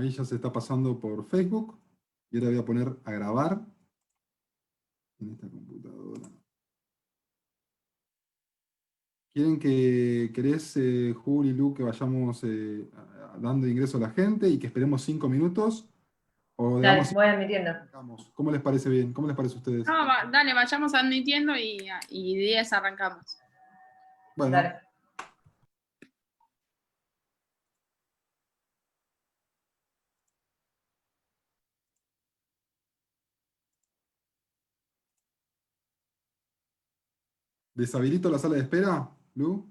Ahí ya se está pasando por Facebook. Y ahora voy a poner a grabar en esta computadora. ¿Querés, Juli y Lu, que vayamos dando ingreso a la gente y que esperemos 5 minutos? ¿O le damos Dale, voy admitiendo. arrancamos? ¿Cómo les parece bien? ¿Cómo les parece a ustedes? No, dale, vayamos admitiendo y 10 arrancamos. Bueno, Dale. ¿deshabilito la sala de espera, Lu?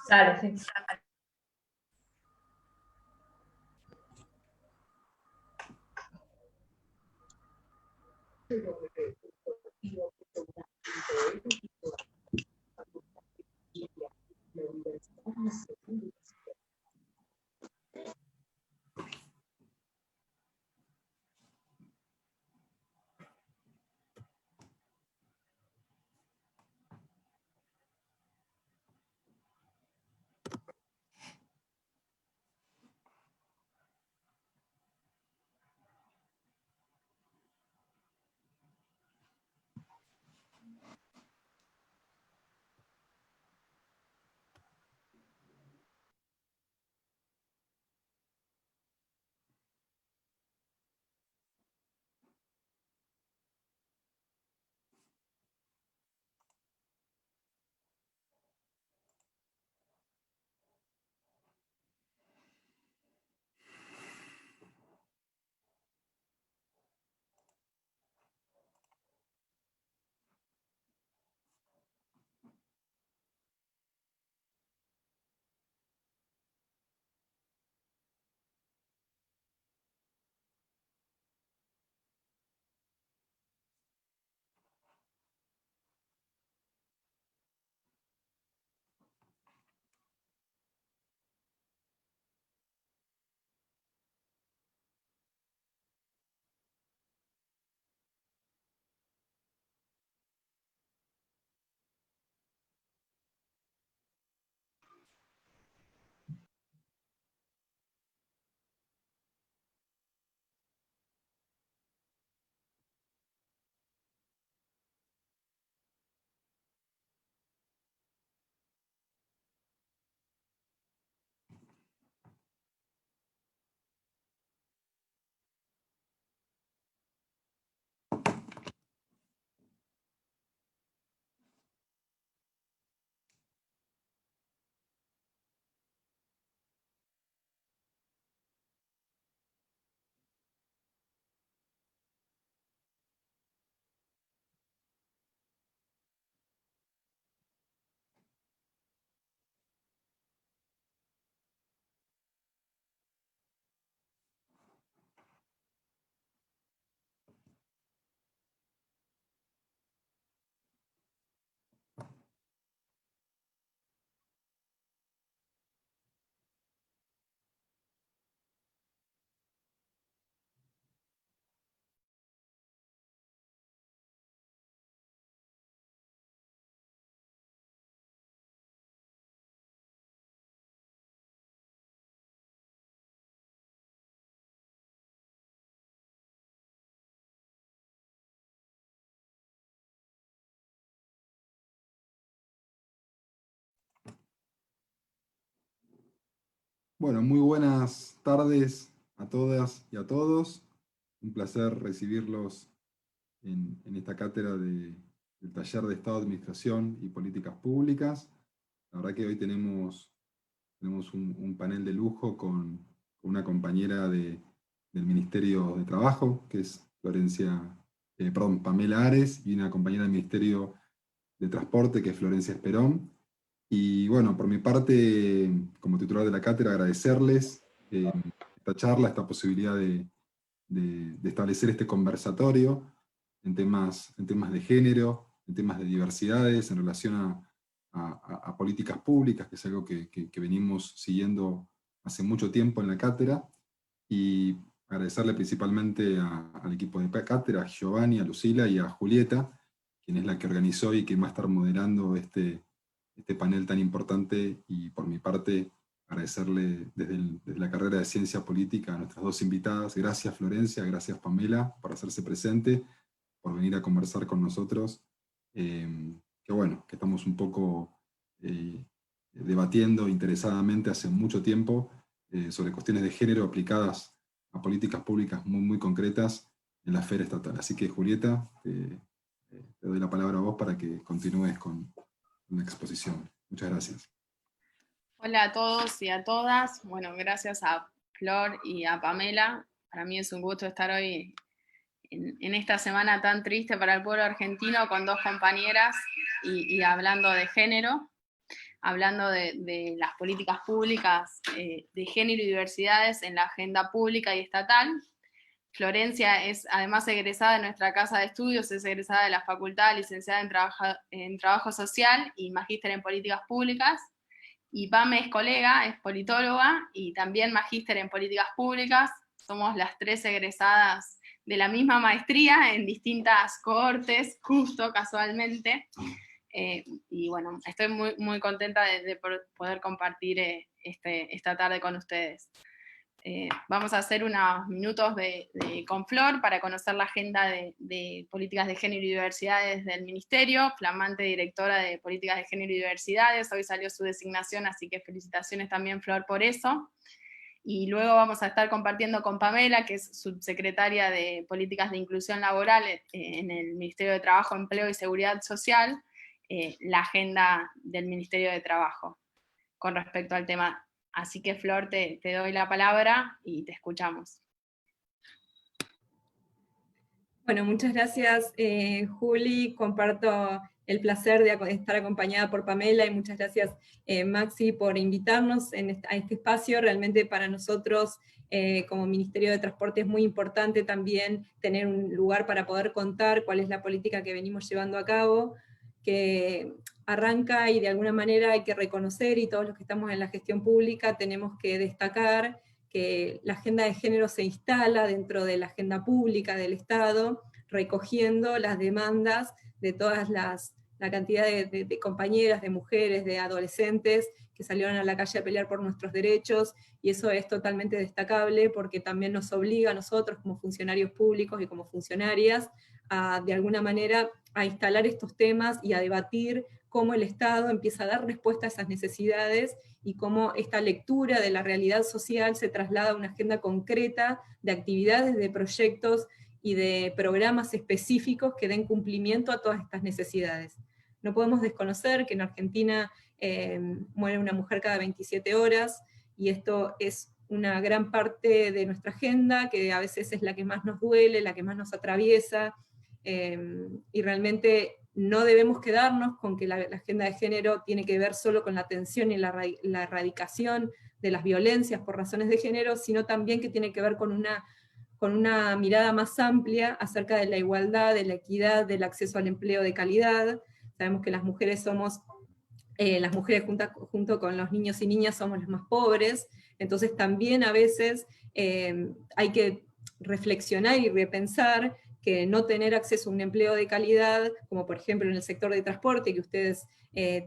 Dale, sí. Bueno, muy buenas tardes a todas y a todos. Un placer recibirlos en esta cátedra del taller de Estado, Administración y Políticas Públicas. La verdad que hoy tenemos un panel de lujo con una compañera del Ministerio de Trabajo, que es Pamela Ares, y una compañera del Ministerio de Transporte, que es Florencia Esperón. Y bueno, por mi parte, como titular de la cátedra, agradecerles esta charla, esta posibilidad de establecer este conversatorio en temas de género, en temas de diversidades, en relación a políticas públicas, que es algo que venimos siguiendo hace mucho tiempo en la cátedra, y agradecerle principalmente al equipo de cátedra, a Giovanni, a Lucila y a Julieta, quien es la que organizó y quien va a estar moderando este panel tan importante, y por mi parte agradecerle desde la carrera de Ciencia Política a nuestras dos invitadas. Gracias Florencia, gracias Pamela por hacerse presente, por venir a conversar con nosotros. Que bueno, que estamos un poco debatiendo interesadamente hace mucho tiempo sobre cuestiones de género aplicadas a políticas públicas muy, muy concretas en la esfera estatal. Así que Julieta, te doy la palabra a vos para que continúes con la exposición. Muchas gracias. Hola a todos y a todas. Bueno, gracias a Flor y a Pamela. Para mí es un gusto estar hoy en esta semana tan triste para el pueblo argentino con dos compañeras y hablando de género, hablando de las políticas públicas de género y diversidades en la agenda pública y estatal. Florencia es además egresada de nuestra casa de estudios, es egresada de la facultad, licenciada en Trabajo Social y magíster en Políticas Públicas. Y Pame es colega, es politóloga y también magíster en Políticas Públicas. Somos las tres egresadas de la misma maestría en distintas cohortes, justo casualmente. Y bueno, estoy muy, muy contenta de poder compartir esta tarde con ustedes. Vamos a hacer unos minutos con Flor para conocer la agenda de políticas de género y diversidades del Ministerio, flamante directora de políticas de género y diversidades. Hoy salió su designación, así que felicitaciones también, Flor, por eso. Y luego vamos a estar compartiendo con Pamela, que es subsecretaria de Políticas de Inclusión Laboral en el Ministerio de Trabajo, Empleo y Seguridad Social, la agenda del Ministerio de Trabajo con respecto al tema. Así que Flor, te doy la palabra y te escuchamos. Bueno, muchas gracias Juli, comparto el placer de estar acompañada por Pamela y muchas gracias Maxi por invitarnos a este espacio. Realmente para nosotros como Ministerio de Transporte es muy importante también tener un lugar para poder contar cuál es la política que venimos llevando a cabo, que arranca y de alguna manera hay que reconocer, y todos los que estamos en la gestión pública tenemos que destacar que la agenda de género se instala dentro de la agenda pública del Estado, recogiendo las demandas de todas la cantidad de compañeras, de mujeres, de adolescentes que salieron a la calle a pelear por nuestros derechos, y eso es totalmente destacable porque también nos obliga a nosotros como funcionarios públicos y como funcionarias a, de alguna manera, a instalar estos temas y a debatir cómo el Estado empieza a dar respuesta a esas necesidades y cómo esta lectura de la realidad social se traslada a una agenda concreta de actividades, de proyectos y de programas específicos que den cumplimiento a todas estas necesidades. No podemos desconocer que en Argentina muere una mujer cada 27 horas, y esto es una gran parte de nuestra agenda, que a veces es la que más nos duele, la que más nos atraviesa, y realmente no debemos quedarnos con que la agenda de género tiene que ver solo con la atención y la erradicación de las violencias por razones de género, sino también que tiene que ver con una mirada más amplia acerca de la igualdad, de la equidad, del acceso al empleo de calidad. Sabemos que las mujeres somos, las mujeres junto con los niños y niñas somos los más pobres, entonces también a veces hay que reflexionar y repensar que no tener acceso a un empleo de calidad, como por ejemplo en el sector de transporte, que ustedes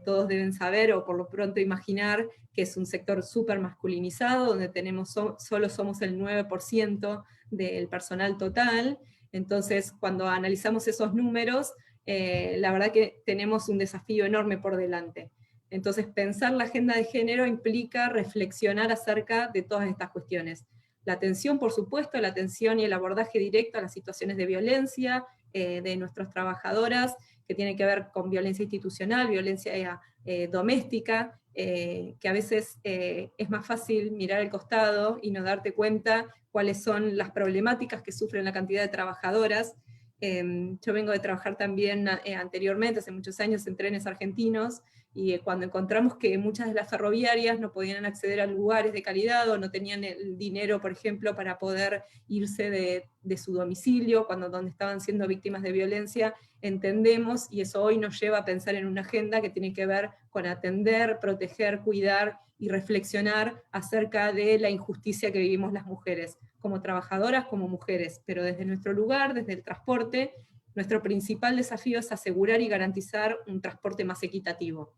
todos deben saber, o por lo pronto imaginar, que es un sector súper masculinizado, donde solo somos el 9% del personal total. Entonces, cuando analizamos esos números, la verdad que tenemos un desafío enorme por delante. Entonces, pensar la agenda de género implica reflexionar acerca de todas estas cuestiones. La atención, por supuesto, la atención y el abordaje directo a las situaciones de violencia de nuestras trabajadoras, que tiene que ver con violencia institucional, violencia doméstica, que a veces es más fácil mirar al costado y no darte cuenta cuáles son las problemáticas que sufren la cantidad de trabajadoras. Yo vengo de trabajar también anteriormente, hace muchos años, en trenes argentinos, y cuando encontramos que muchas de las ferroviarias no podían acceder a lugares de calidad, o no tenían el dinero, por ejemplo, para poder irse de su domicilio, donde estaban siendo víctimas de violencia, entendemos, y eso hoy nos lleva a pensar en una agenda que tiene que ver con atender, proteger, cuidar y reflexionar acerca de la injusticia que vivimos las mujeres, como trabajadoras, como mujeres, pero desde nuestro lugar, desde el transporte, nuestro principal desafío es asegurar y garantizar un transporte más equitativo.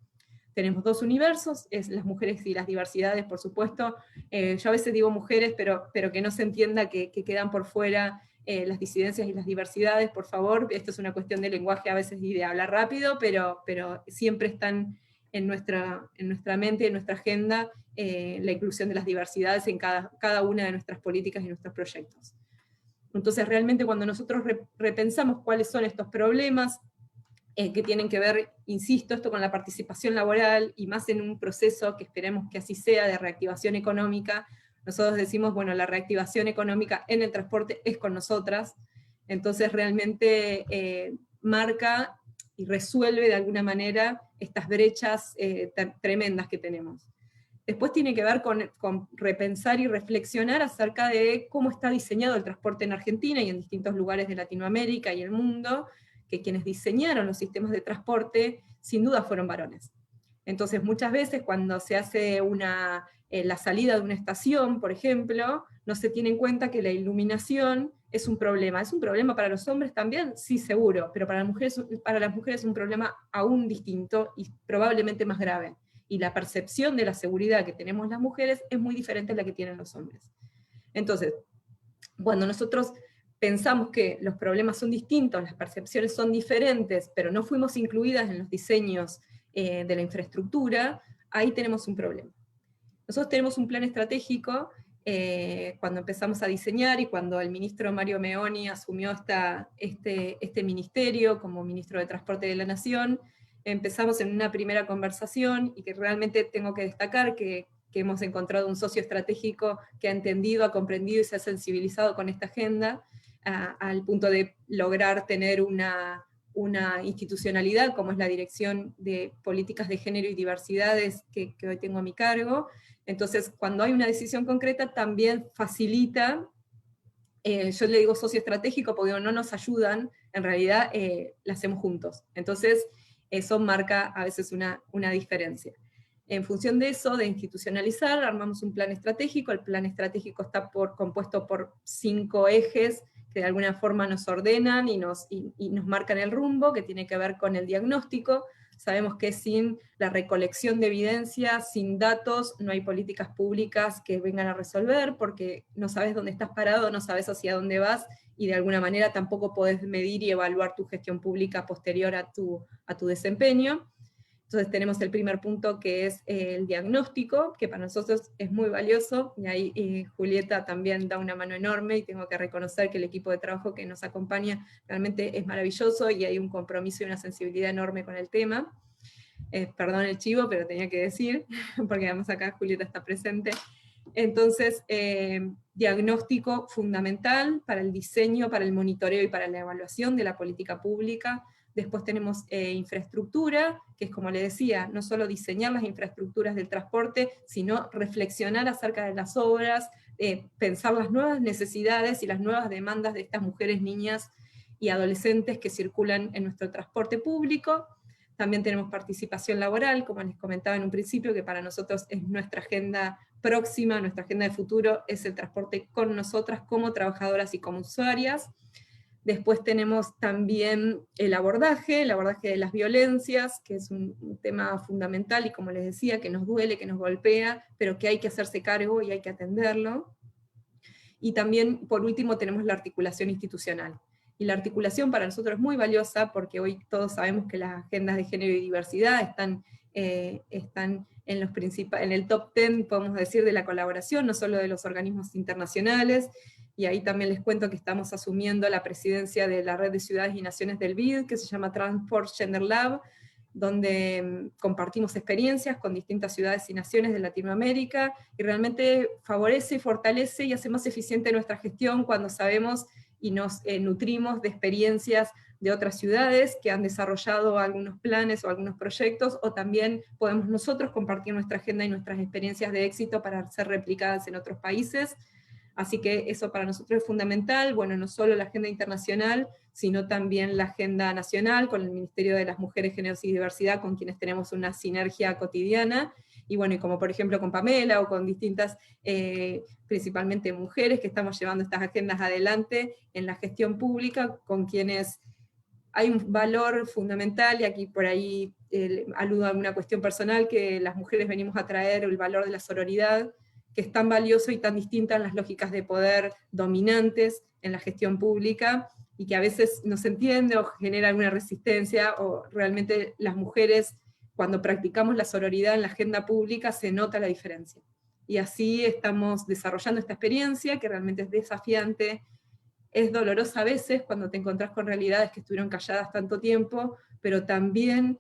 tenemos dos universos, es las mujeres y las diversidades, por supuesto. Yo a veces digo mujeres, pero que no se entienda que quedan por fuera las disidencias y las diversidades, por favor. Esto es una cuestión de lenguaje a veces y de hablar rápido, pero siempre están en nuestra mente, en nuestra agenda, la inclusión de las diversidades en cada una de nuestras políticas y nuestros proyectos. Entonces realmente cuando nosotros repensamos cuáles son estos problemas, que tienen que ver, insisto, esto con la participación laboral, y más en un proceso que esperemos que así sea, de reactivación económica. Nosotros decimos, bueno, la reactivación económica en el transporte es con nosotras, entonces realmente marca y resuelve de alguna manera estas brechas tremendas que tenemos. Después tiene que ver con repensar y reflexionar acerca de cómo está diseñado el transporte en Argentina y en distintos lugares de Latinoamérica y el mundo, que quienes diseñaron los sistemas de transporte sin duda fueron varones. Entonces muchas veces cuando se hace la salida de una estación, por ejemplo, no se tiene en cuenta que la iluminación es un problema. ¿Es un problema para los hombres también? Sí, seguro, pero para las mujeres es un problema aún distinto y probablemente más grave. Y la percepción de la seguridad que tenemos las mujeres es muy diferente a la que tienen los hombres. Entonces, cuando nosotros pensamos que los problemas son distintos, las percepciones son diferentes, pero no fuimos incluidas en los diseños de la infraestructura, ahí tenemos un problema. Nosotros tenemos un plan estratégico cuando empezamos a diseñar y cuando el ministro Mario Meoni asumió este ministerio como ministro de Transporte de la Nación, empezamos en una primera conversación y que realmente tengo que destacar que hemos encontrado un socio estratégico que ha entendido, ha comprendido y se ha sensibilizado con esta agenda, al punto de lograr tener una institucionalidad como es la Dirección de Políticas de Género y Diversidades que hoy tengo a mi cargo. Entonces, cuando hay una decisión concreta, también facilita, yo le digo socio estratégico porque no nos ayudan, en realidad la hacemos juntos. Entonces, eso marca a veces una diferencia. En función de eso, de institucionalizar, armamos un plan estratégico. El plan estratégico está compuesto por 5 ejes que de alguna forma nos ordenan y nos marcan el rumbo, que tiene que ver con el diagnóstico. Sabemos que sin la recolección de evidencia, sin datos, no hay políticas públicas que vengan a resolver, porque no sabes dónde estás parado, no sabes hacia dónde vas, y de alguna manera tampoco podés medir y evaluar tu gestión pública posterior a tu desempeño. Entonces tenemos el primer punto, que es el diagnóstico, que para nosotros es muy valioso, y ahí Julieta también da una mano enorme, y tengo que reconocer que el equipo de trabajo que nos acompaña realmente es maravilloso, y hay un compromiso y una sensibilidad enorme con el tema. Perdón el chivo, pero tenía que decir, porque además acá Julieta está presente. Entonces, diagnóstico fundamental para el diseño, para el monitoreo y para la evaluación de la política pública. Después tenemos infraestructura, que es, como le decía, no solo diseñar las infraestructuras del transporte, sino reflexionar acerca de las obras, pensar las nuevas necesidades y las nuevas demandas de estas mujeres, niñas y adolescentes que circulan en nuestro transporte público. También tenemos participación laboral, como les comentaba en un principio, que para nosotros es nuestra agenda próxima, nuestra agenda de futuro, es el transporte con nosotras como trabajadoras y como usuarias. Después tenemos también el abordaje de las violencias, que es un tema fundamental, y como les decía, que nos duele, que nos golpea, pero que hay que hacerse cargo y hay que atenderlo. Y también, por último, tenemos la articulación institucional. Y la articulación para nosotros es muy valiosa, porque hoy todos sabemos que las agendas de género y diversidad están en el top 10, podemos decir, de la colaboración, no solo de los organismos internacionales, y ahí también les cuento que estamos asumiendo la presidencia de la Red de Ciudades y Naciones del BID, que se llama Transport Gender Lab, donde compartimos experiencias con distintas ciudades y naciones de Latinoamérica, y realmente favorece, fortalece y hace más eficiente nuestra gestión cuando sabemos y nos nutrimos de experiencias de otras ciudades que han desarrollado algunos planes o algunos proyectos, o también podemos nosotros compartir nuestra agenda y nuestras experiencias de éxito para ser replicadas en otros países. Así que eso para nosotros es fundamental, bueno, no solo la agenda internacional, sino también la agenda nacional, con el Ministerio de las Mujeres, Géneros y Diversidad, con quienes tenemos una sinergia cotidiana, y bueno, y como por ejemplo con Pamela, o con distintas, principalmente mujeres, que estamos llevando estas agendas adelante en la gestión pública, con quienes hay un valor fundamental, y aquí por ahí aludo a una cuestión personal, que las mujeres venimos a traer el valor de la sororidad, que es tan valioso y tan distinta en las lógicas de poder dominantes en la gestión pública, y que a veces no se entiende o genera alguna resistencia, o realmente las mujeres, cuando practicamos la sororidad en la agenda pública, se nota la diferencia. Y así estamos desarrollando esta experiencia, que realmente es desafiante, es dolorosa a veces cuando te encontrás con realidades que estuvieron calladas tanto tiempo, pero también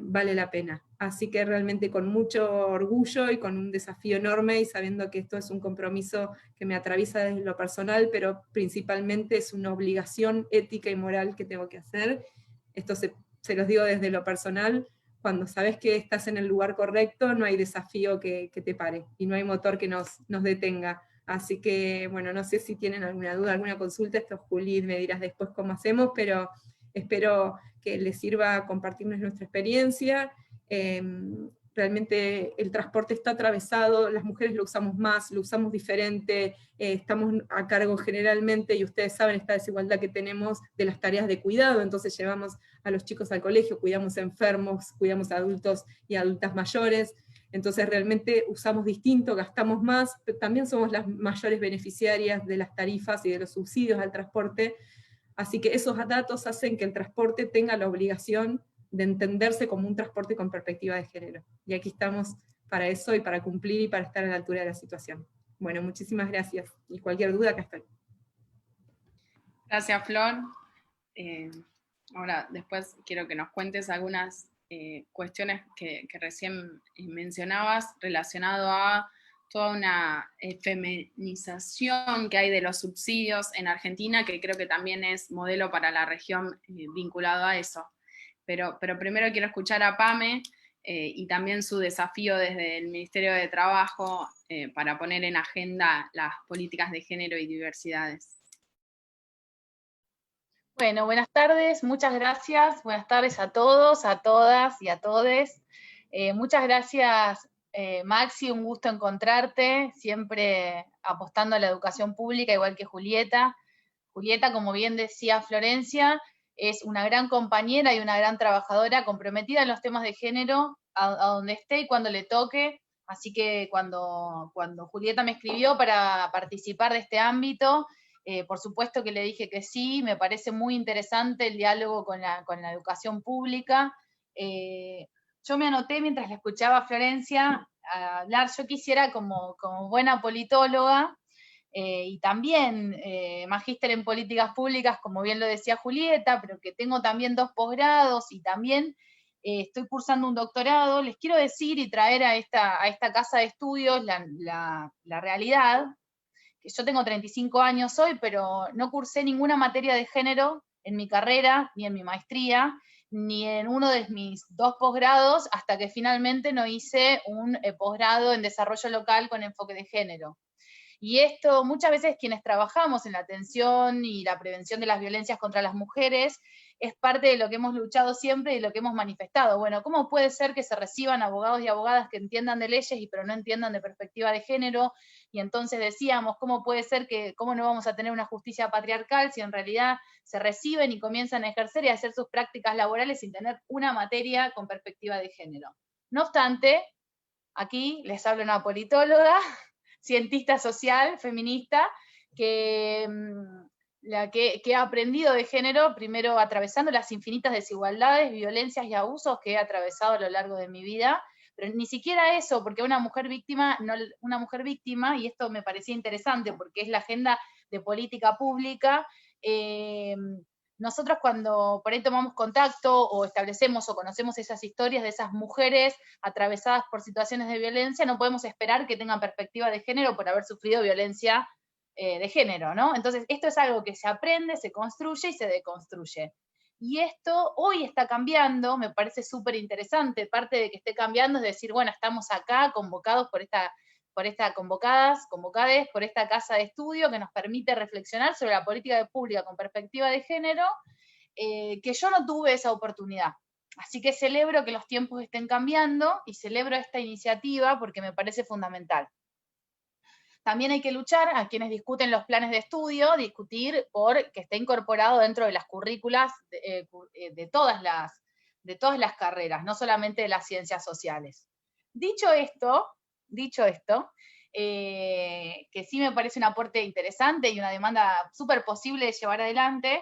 vale la pena. Así que realmente con mucho orgullo y con un desafío enorme, y sabiendo que esto es un compromiso que me atraviesa desde lo personal, pero principalmente es una obligación ética y moral que tengo que hacer. Esto se los digo desde lo personal. Cuando sabes que estás en el lugar correcto, no hay desafío que te pare, y no hay motor que nos detenga. Así que, bueno, no sé si tienen alguna duda, alguna consulta. Esto, Juli, me dirás después cómo hacemos, pero espero que les sirva compartirnos nuestra experiencia. Realmente el transporte está atravesado, las mujeres lo usamos más, lo usamos diferente, estamos a cargo generalmente, y ustedes saben esta desigualdad que tenemos de las tareas de cuidado. Entonces llevamos a los chicos al colegio, cuidamos a enfermos, cuidamos a adultos y adultas mayores. Entonces realmente usamos distinto, gastamos más, pero también somos las mayores beneficiarias de las tarifas y de los subsidios al transporte. Así que esos datos hacen que el transporte tenga la obligación de entenderse como un transporte con perspectiva de género. Y aquí estamos para eso, y para cumplir, y para estar a la altura de la situación. Bueno, muchísimas gracias. Y cualquier duda, acá estoy. Gracias, Flor. Ahora, después quiero que nos cuentes algunas cuestiones que recién mencionabas, relacionado a toda una feminización que hay de los subsidios en Argentina, que creo que también es modelo para la región vinculado a eso. Pero primero quiero escuchar a Pame y también su desafío desde el Ministerio de Trabajo para poner en agenda las políticas de género y diversidades. Bueno, buenas tardes, muchas gracias. Buenas tardes a todos, a todas y a todes. Muchas gracias, Maxi, un gusto encontrarte, siempre apostando a la educación pública, igual que Julieta. Julieta, como bien decía Florencia, es una gran compañera y una gran trabajadora comprometida en los temas de género, a donde esté y cuando le toque. Así que cuando Julieta me escribió para participar de este ámbito, por supuesto que le dije que sí. Me parece muy interesante el diálogo con la educación pública. Yo me anoté mientras la escuchaba a Florencia hablar. Yo quisiera, como buena politóloga, y también magíster en políticas públicas, como bien lo decía Julieta, pero que tengo también 2 posgrados y también estoy cursando un doctorado, les quiero decir y traer a esta casa de estudios la realidad. Yo tengo 35 años hoy, pero no cursé ninguna materia de género en mi carrera, ni en mi maestría, ni en uno de mis 2 posgrados, hasta que finalmente no hice un posgrado en desarrollo local con enfoque de género. Y esto, muchas veces quienes trabajamos en la atención y la prevención de las violencias contra las mujeres, es parte de lo que hemos luchado siempre y de lo que hemos manifestado. Bueno, ¿cómo puede ser que se reciban abogados y abogadas que entiendan de leyes pero no entiendan de perspectiva de género? Y entonces decíamos, ¿cómo puede ser cómo no vamos a tener una justicia patriarcal si en realidad se reciben y comienzan a ejercer y a hacer sus prácticas laborales sin tener una materia con perspectiva de género? No obstante, aquí les habla una politóloga, cientista social, feminista, que ha aprendido de género, primero atravesando las infinitas desigualdades, violencias y abusos que he atravesado a lo largo de mi vida, pero ni siquiera eso, porque una mujer víctima, y esto me parecía interesante porque es la agenda de política pública, nosotros cuando por ahí tomamos contacto o establecemos o conocemos esas historias de esas mujeres atravesadas por situaciones de violencia, no podemos esperar que tengan perspectiva de género por haber sufrido violencia de género, ¿no? Entonces, esto es algo que se aprende, se construye y se deconstruye. Y esto hoy está cambiando, me parece súper interesante. Parte de que esté cambiando es decir, bueno, estamos acá convocados por esta casa de estudio que nos permite reflexionar sobre la política pública con perspectiva de género, que yo no tuve esa oportunidad. Así que celebro que los tiempos estén cambiando y celebro esta iniciativa porque me parece fundamental. También hay que luchar a quienes discuten los planes de estudio, discutir por que esté incorporado dentro de las currículas de todas las carreras, no solamente de las ciencias sociales. Dicho esto, que sí me parece un aporte interesante y una demanda súper posible de llevar adelante,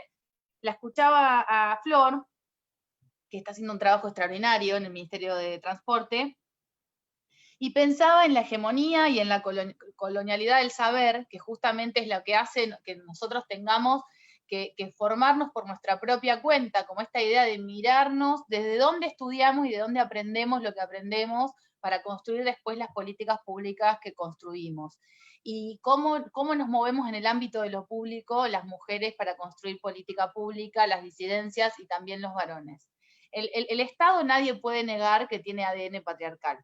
la escuchaba a Flor, que está haciendo un trabajo extraordinario en el Ministerio de Transporte, y pensaba en la hegemonía y en la colonialidad del saber, que justamente es lo que hace que nosotros tengamos que formarnos por nuestra propia cuenta, como esta idea de mirarnos desde dónde estudiamos y de dónde aprendemos lo que aprendemos para construir después las políticas públicas que construimos. Y cómo nos movemos en el ámbito de lo público, las mujeres para construir política pública, las disidencias y también los varones. El Estado nadie puede negar que tiene ADN patriarcal.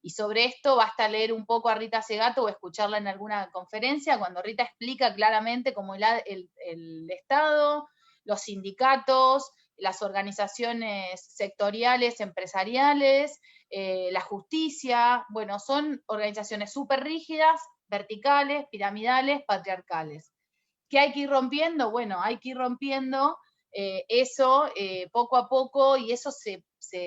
Y sobre esto basta leer un poco a Rita Segato o escucharla en alguna conferencia, cuando Rita explica claramente cómo el Estado, los sindicatos, las organizaciones sectoriales, empresariales, la justicia, bueno, son organizaciones súper rígidas, verticales, piramidales, patriarcales. ¿Qué hay que ir rompiendo? Bueno, hay que ir rompiendo eso poco a poco, y eso se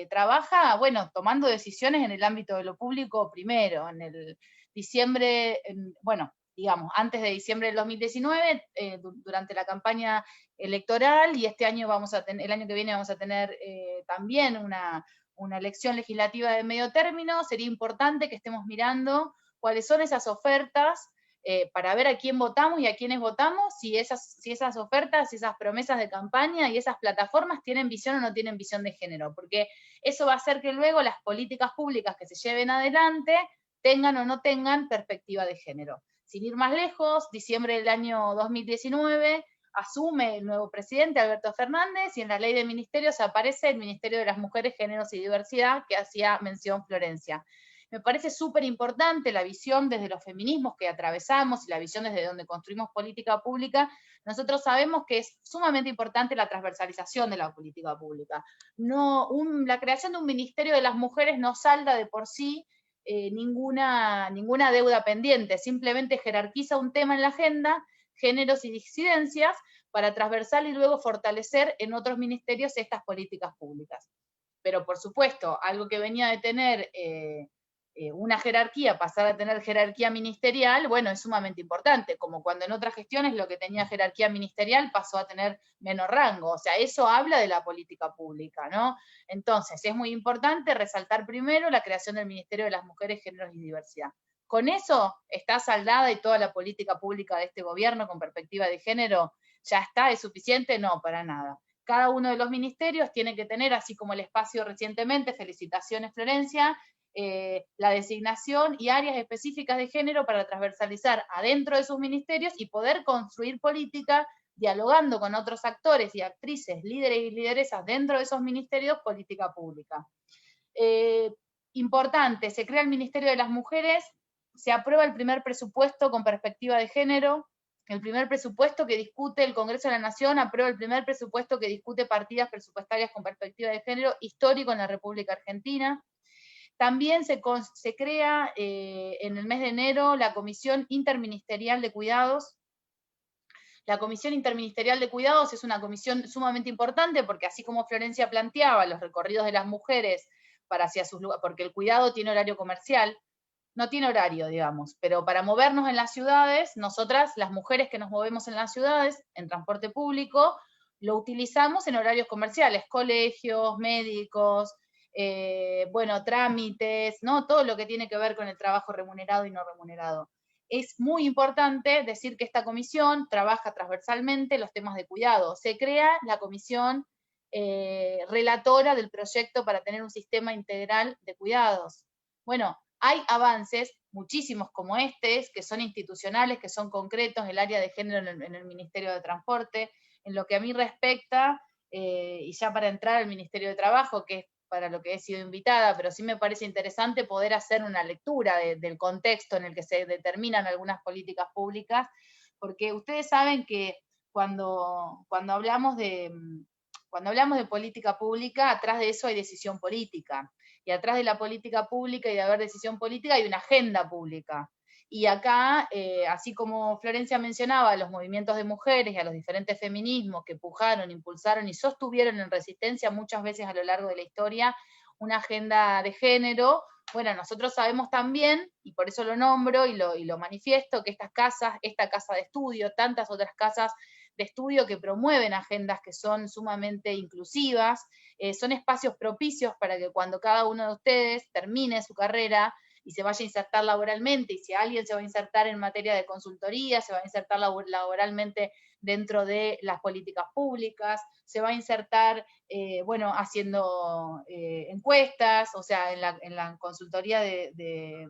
trabaja, bueno, tomando decisiones en el ámbito de lo público primero, en el diciembre, bueno, digamos, antes de diciembre del 2019, durante la campaña electoral, y este año el año que viene vamos a tener también una elección legislativa de medio término. Sería importante que estemos mirando cuáles son esas ofertas, para ver a quién votamos y a quiénes votamos, si esas ofertas, si esas promesas de campaña y esas plataformas tienen visión o no tienen visión de género, porque eso va a hacer que luego las políticas públicas que se lleven adelante tengan o no tengan perspectiva de género. Sin ir más lejos, diciembre del año 2019, asume el nuevo presidente, Alberto Fernández, y en la ley de ministerios aparece el Ministerio de las Mujeres, Géneros y Diversidad, que hacía mención Florencia. Me parece súper importante la visión desde los feminismos que atravesamos y la visión desde donde construimos política pública. Nosotros sabemos que es sumamente importante la transversalización de la política pública. La creación de un Ministerio de las Mujeres no salda de por sí ninguna deuda pendiente, simplemente jerarquiza un tema en la agenda, géneros y disidencias, para transversal y luego fortalecer en otros ministerios estas políticas públicas. Pero por supuesto, algo que venía de tener una jerarquía, pasar a tener jerarquía ministerial, bueno, es sumamente importante, como cuando en otras gestiones lo que tenía jerarquía ministerial pasó a tener menor rango. O sea, eso habla de la política pública, ¿no? Entonces, es muy importante resaltar primero la creación del Ministerio de las Mujeres, Géneros y Diversidad. ¿Con eso está saldada y toda la política pública de este gobierno con perspectiva de género ya está? ¿Es suficiente? No, para nada. Cada uno de los ministerios tiene que tener, así como el espacio recientemente, felicitaciones Florencia, la designación y áreas específicas de género para transversalizar adentro de sus ministerios y poder construir política dialogando con otros actores y actrices, líderes y lideresas dentro de esos ministerios, política pública. Importante, se crea el Ministerio de las Mujeres, se aprueba el primer presupuesto con perspectiva de género, el primer presupuesto que discute el Congreso de la Nación aprueba el primer presupuesto que discute partidas presupuestarias con perspectiva de género, histórico en la República Argentina. También se crea en el mes de enero la Comisión Interministerial de Cuidados. La Comisión Interministerial de Cuidados es una comisión sumamente importante porque, así como Florencia planteaba, los recorridos de las mujeres hacia sus lugares, porque el cuidado tiene horario comercial, no tiene horario, digamos, pero para movernos en las ciudades, nosotras, las mujeres que nos movemos en las ciudades, en transporte público, lo utilizamos en horarios comerciales, colegios, médicos, bueno, trámites, ¿no? Todo lo que tiene que ver con el trabajo remunerado y no remunerado. Es muy importante decir que esta comisión trabaja transversalmente los temas de cuidado. Se crea la comisión relatora del proyecto para tener un sistema integral de cuidados. Bueno, hay avances, muchísimos como estos, que son institucionales, que son concretos, el área de género en el Ministerio de Transporte. En lo que a mí respecta, y ya para entrar al Ministerio de Trabajo, que es para lo que he sido invitada, pero sí me parece interesante poder hacer una lectura del contexto en el que se determinan algunas políticas públicas, porque ustedes saben que cuando hablamos de política pública, atrás de eso hay decisión política, y atrás de la política pública y de haber decisión política hay una agenda pública, Y acá, así como Florencia mencionaba, a los movimientos de mujeres y a los diferentes feminismos que pujaron, impulsaron y sostuvieron en resistencia muchas veces a lo largo de la historia una agenda de género, bueno, nosotros sabemos también, y por eso lo nombro y lo manifiesto, que estas casas, esta casa de estudio, tantas otras casas de estudio que promueven agendas que son sumamente inclusivas, son espacios propicios para que cuando cada uno de ustedes termine su carrera y se vaya a insertar laboralmente, y si alguien se va a insertar en materia de consultoría, se va a insertar laboralmente dentro de las políticas públicas, se va a insertar, bueno, haciendo encuestas, o sea, en la consultoría de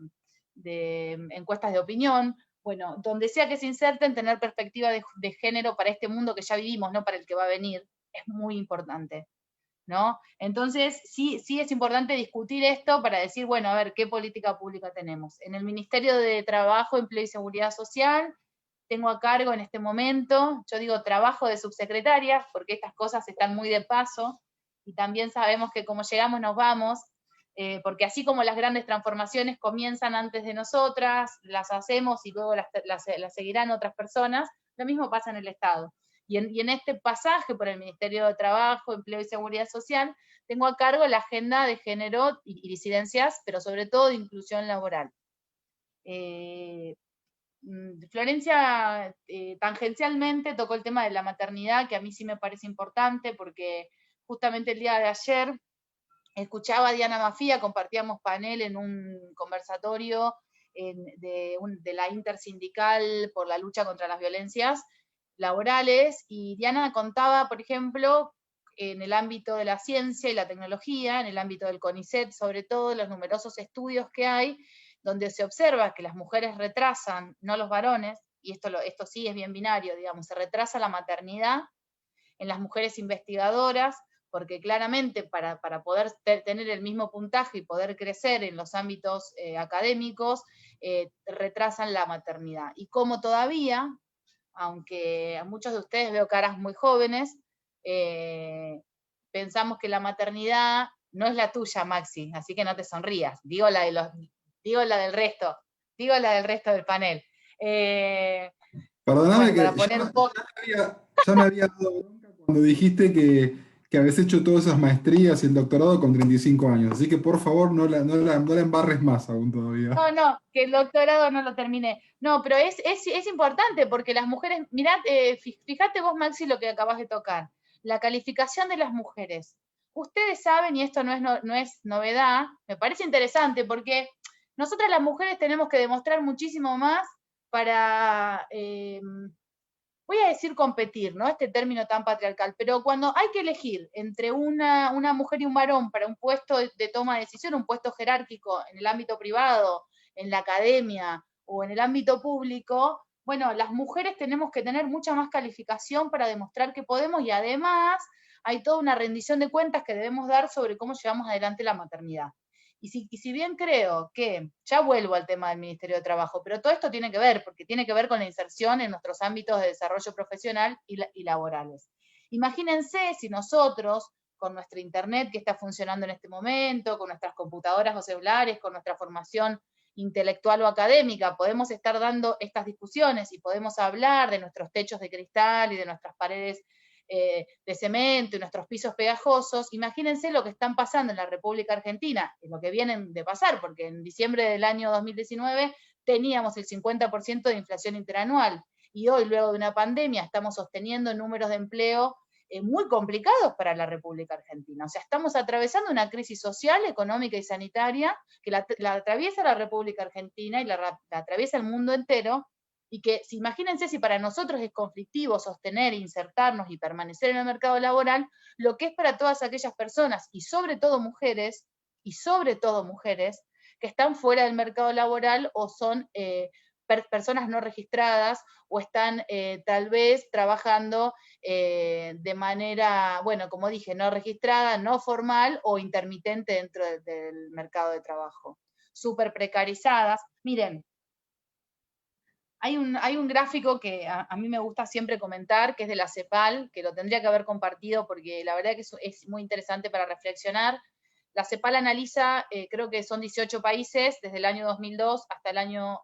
encuestas de opinión, bueno, donde sea que se inserten, tener perspectiva de género para este mundo que ya vivimos, no para el que va a venir, es muy importante, ¿no? Entonces, sí es importante discutir esto para decir, bueno, a ver, ¿qué política pública tenemos? En el Ministerio de Trabajo, Empleo y Seguridad Social, tengo a cargo en este momento, yo digo trabajo de subsecretaria, porque estas cosas están muy de paso, y también sabemos que como llegamos nos vamos, porque así como las grandes transformaciones comienzan antes de nosotras, las hacemos y luego las seguirán otras personas, lo mismo pasa en el Estado. Y en este pasaje por el Ministerio de Trabajo, Empleo y Seguridad Social, tengo a cargo la agenda de género y disidencias, pero sobre todo de inclusión laboral. Florencia tangencialmente tocó el tema de la maternidad, que a mí sí me parece importante, porque justamente el día de ayer escuchaba a Diana Mafía, compartíamos panel en un conversatorio de la intersindical por la lucha contra las violencias laborales, y Diana contaba, por ejemplo, en el ámbito de la ciencia y la tecnología, en el ámbito del CONICET, sobre todo, los numerosos estudios que hay, donde se observa que las mujeres retrasan, no los varones, y esto sí es bien binario, digamos, se retrasa la maternidad en las mujeres investigadoras, porque claramente para poder tener el mismo puntaje y poder crecer en los ámbitos académicos, retrasan la maternidad. Y como todavía, aunque a muchos de ustedes veo caras muy jóvenes, pensamos que la maternidad no es la tuya, Maxi, así que no te sonrías, digo la del resto del panel. Perdóname bueno, que para poner un poco... ya me había dado bronca cuando dijiste que habías hecho todas esas maestrías y el doctorado con 35 años, así que por favor no la embarres más aún todavía. No, que el doctorado no lo terminé. No, pero es importante porque las mujeres, mirad, fíjate vos, Maxi, lo que acabas de tocar, la calificación de las mujeres. Ustedes saben, y esto no es novedad, me parece interesante porque nosotras las mujeres tenemos que demostrar muchísimo más para, voy a decir competir, ¿no? Este término tan patriarcal, pero cuando hay que elegir entre una mujer y un varón para un puesto de toma de decisión, un puesto jerárquico en el ámbito privado, en la academia o en el ámbito público, bueno, las mujeres tenemos que tener mucha más calificación para demostrar que podemos, y además hay toda una rendición de cuentas que debemos dar sobre cómo llevamos adelante la maternidad. Y si bien creo que, ya vuelvo al tema del Ministerio de Trabajo, pero todo esto tiene que ver, porque tiene que ver con la inserción en nuestros ámbitos de desarrollo profesional y laborales. Imagínense si nosotros, con nuestra internet que está funcionando en este momento, con nuestras computadoras o celulares, con nuestra formación intelectual o académica, podemos estar dando estas discusiones y podemos hablar de nuestros techos de cristal y de nuestras paredes de cemento y nuestros pisos pegajosos. Imagínense lo que están pasando en la República Argentina, es lo que vienen de pasar, porque en diciembre del año 2019 teníamos el 50% de inflación interanual, y hoy, luego de una pandemia, estamos sosteniendo números de empleo muy complicados para la República Argentina. O sea, estamos atravesando una crisis social, económica y sanitaria que la atraviesa la República Argentina y la atraviesa el mundo entero, y que imagínense si para nosotros es conflictivo sostener, insertarnos y permanecer en el mercado laboral, lo que es para todas aquellas personas, y sobre todo mujeres, que están fuera del mercado laboral o son personas no registradas o están tal vez trabajando de manera, bueno, como dije, no registrada, no formal o intermitente dentro del mercado de trabajo. Súper precarizadas. Miren, hay un gráfico que a mí me gusta siempre comentar, que es de la CEPAL, que lo tendría que haber compartido porque la verdad que es muy interesante para reflexionar. La CEPAL analiza, creo que son 18 países, desde el año 2002 hasta el año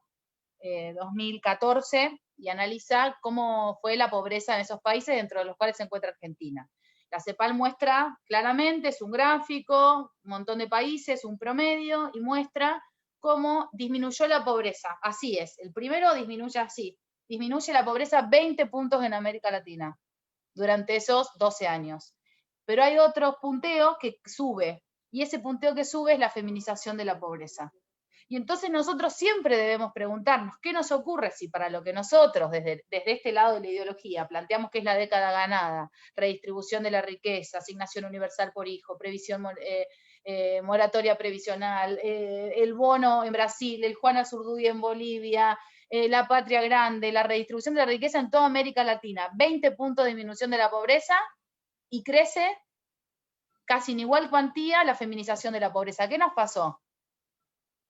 2014 y analiza cómo fue la pobreza en esos países, dentro de los cuales se encuentra Argentina. La CEPAL muestra claramente, es un gráfico, un montón de países, un promedio, y muestra cómo disminuyó la pobreza. Así es, el primero disminuye así, disminuye la pobreza 20 puntos en América Latina durante esos 12 años. Pero hay otro punteo que sube, y ese punteo que sube es la feminización de la pobreza. Y entonces nosotros siempre debemos preguntarnos, ¿qué nos ocurre si para lo que nosotros, desde este lado de la ideología, planteamos que es la década ganada, redistribución de la riqueza, asignación universal por hijo, previsión, moratoria previsional, el bono en Brasil, el Juan Azurduy en Bolivia, la patria grande, la redistribución de la riqueza en toda América Latina, 20 puntos de disminución de la pobreza, y crece casi en igual cuantía la feminización de la pobreza? ¿Qué nos pasó?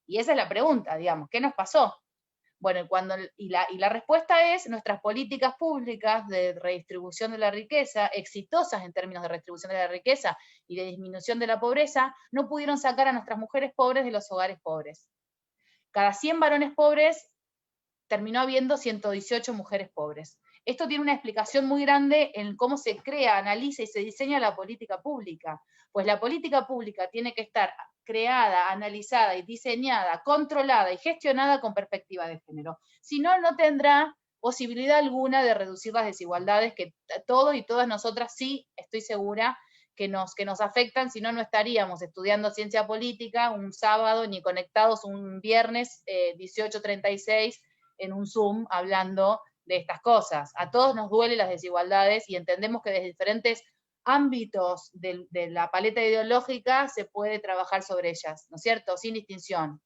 Y esa es la pregunta, digamos, ¿qué nos pasó? Bueno, la respuesta es: nuestras políticas públicas de redistribución de la riqueza, exitosas en términos de redistribución de la riqueza y de disminución de la pobreza, no pudieron sacar a nuestras mujeres pobres de los hogares pobres. Cada 100 varones pobres terminó habiendo 118 mujeres pobres. Esto tiene una explicación muy grande en cómo se crea, analiza y se diseña la política pública. Pues la política pública tiene que estar creada, analizada y diseñada, controlada y gestionada con perspectiva de género. Si no, no tendrá posibilidad alguna de reducir las desigualdades que todos y todas nosotras, sí, estoy segura, que nos afectan. Si no, no estaríamos estudiando ciencia política un sábado, ni conectados un viernes 18:36 en un Zoom hablando de estas cosas. A todos nos duelen las desigualdades y entendemos que desde diferentes ámbitos de la paleta ideológica se puede trabajar sobre ellas, ¿no es cierto? Sin distinción.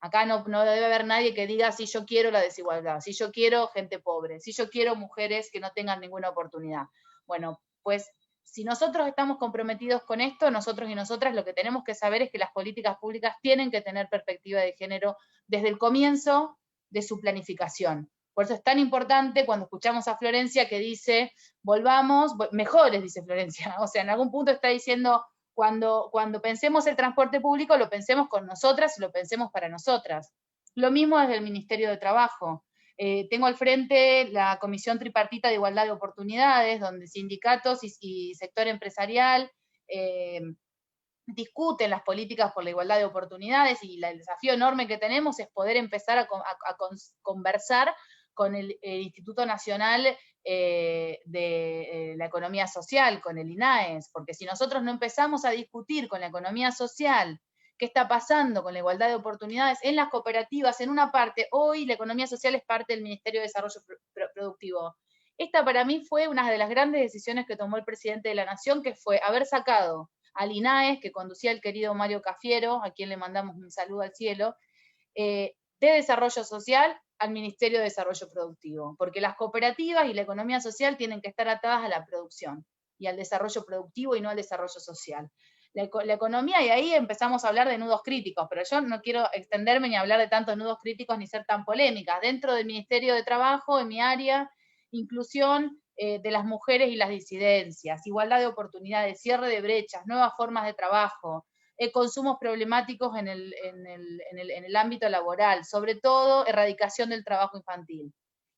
Acá no debe haber nadie que diga: si yo quiero la desigualdad, si yo quiero gente pobre, si yo quiero mujeres que no tengan ninguna oportunidad. Bueno, pues si nosotros estamos comprometidos con esto, nosotros y nosotras, lo que tenemos que saber es que las políticas públicas tienen que tener perspectiva de género desde el comienzo de su planificación. Por eso es tan importante cuando escuchamos a Florencia que dice: volvamos, mejores, dice Florencia. O sea, en algún punto está diciendo: cuando pensemos el transporte público, lo pensemos con nosotras y lo pensemos para nosotras. Lo mismo desde el Ministerio de Trabajo. Tengo al frente la Comisión Tripartita de Igualdad de Oportunidades, donde sindicatos y sector empresarial discuten las políticas por la igualdad de oportunidades, y el desafío enorme que tenemos es poder empezar a conversar con el Instituto Nacional de la Economía Social, con el INAES, porque si nosotros no empezamos a discutir con la economía social qué está pasando con la igualdad de oportunidades en las cooperativas, en una parte, hoy la economía social es parte del Ministerio de Desarrollo Productivo. Esta para mí fue una de las grandes decisiones que tomó el presidente de la Nación, que fue haber sacado al INAES, que conducía el querido Mario Cafiero, a quien le mandamos un saludo al cielo, de Desarrollo Social al Ministerio de Desarrollo Productivo, porque las cooperativas y la economía social tienen que estar atadas a la producción y al desarrollo productivo y no al desarrollo social. La economía, y ahí empezamos a hablar de nudos críticos, pero yo no quiero extenderme ni hablar de tantos nudos críticos ni ser tan polémica. Dentro del Ministerio de Trabajo, en mi área, inclusión de las mujeres y las disidencias, igualdad de oportunidades, cierre de brechas, nuevas formas de trabajo, consumos problemáticos en el ámbito laboral, sobre todo erradicación del trabajo infantil.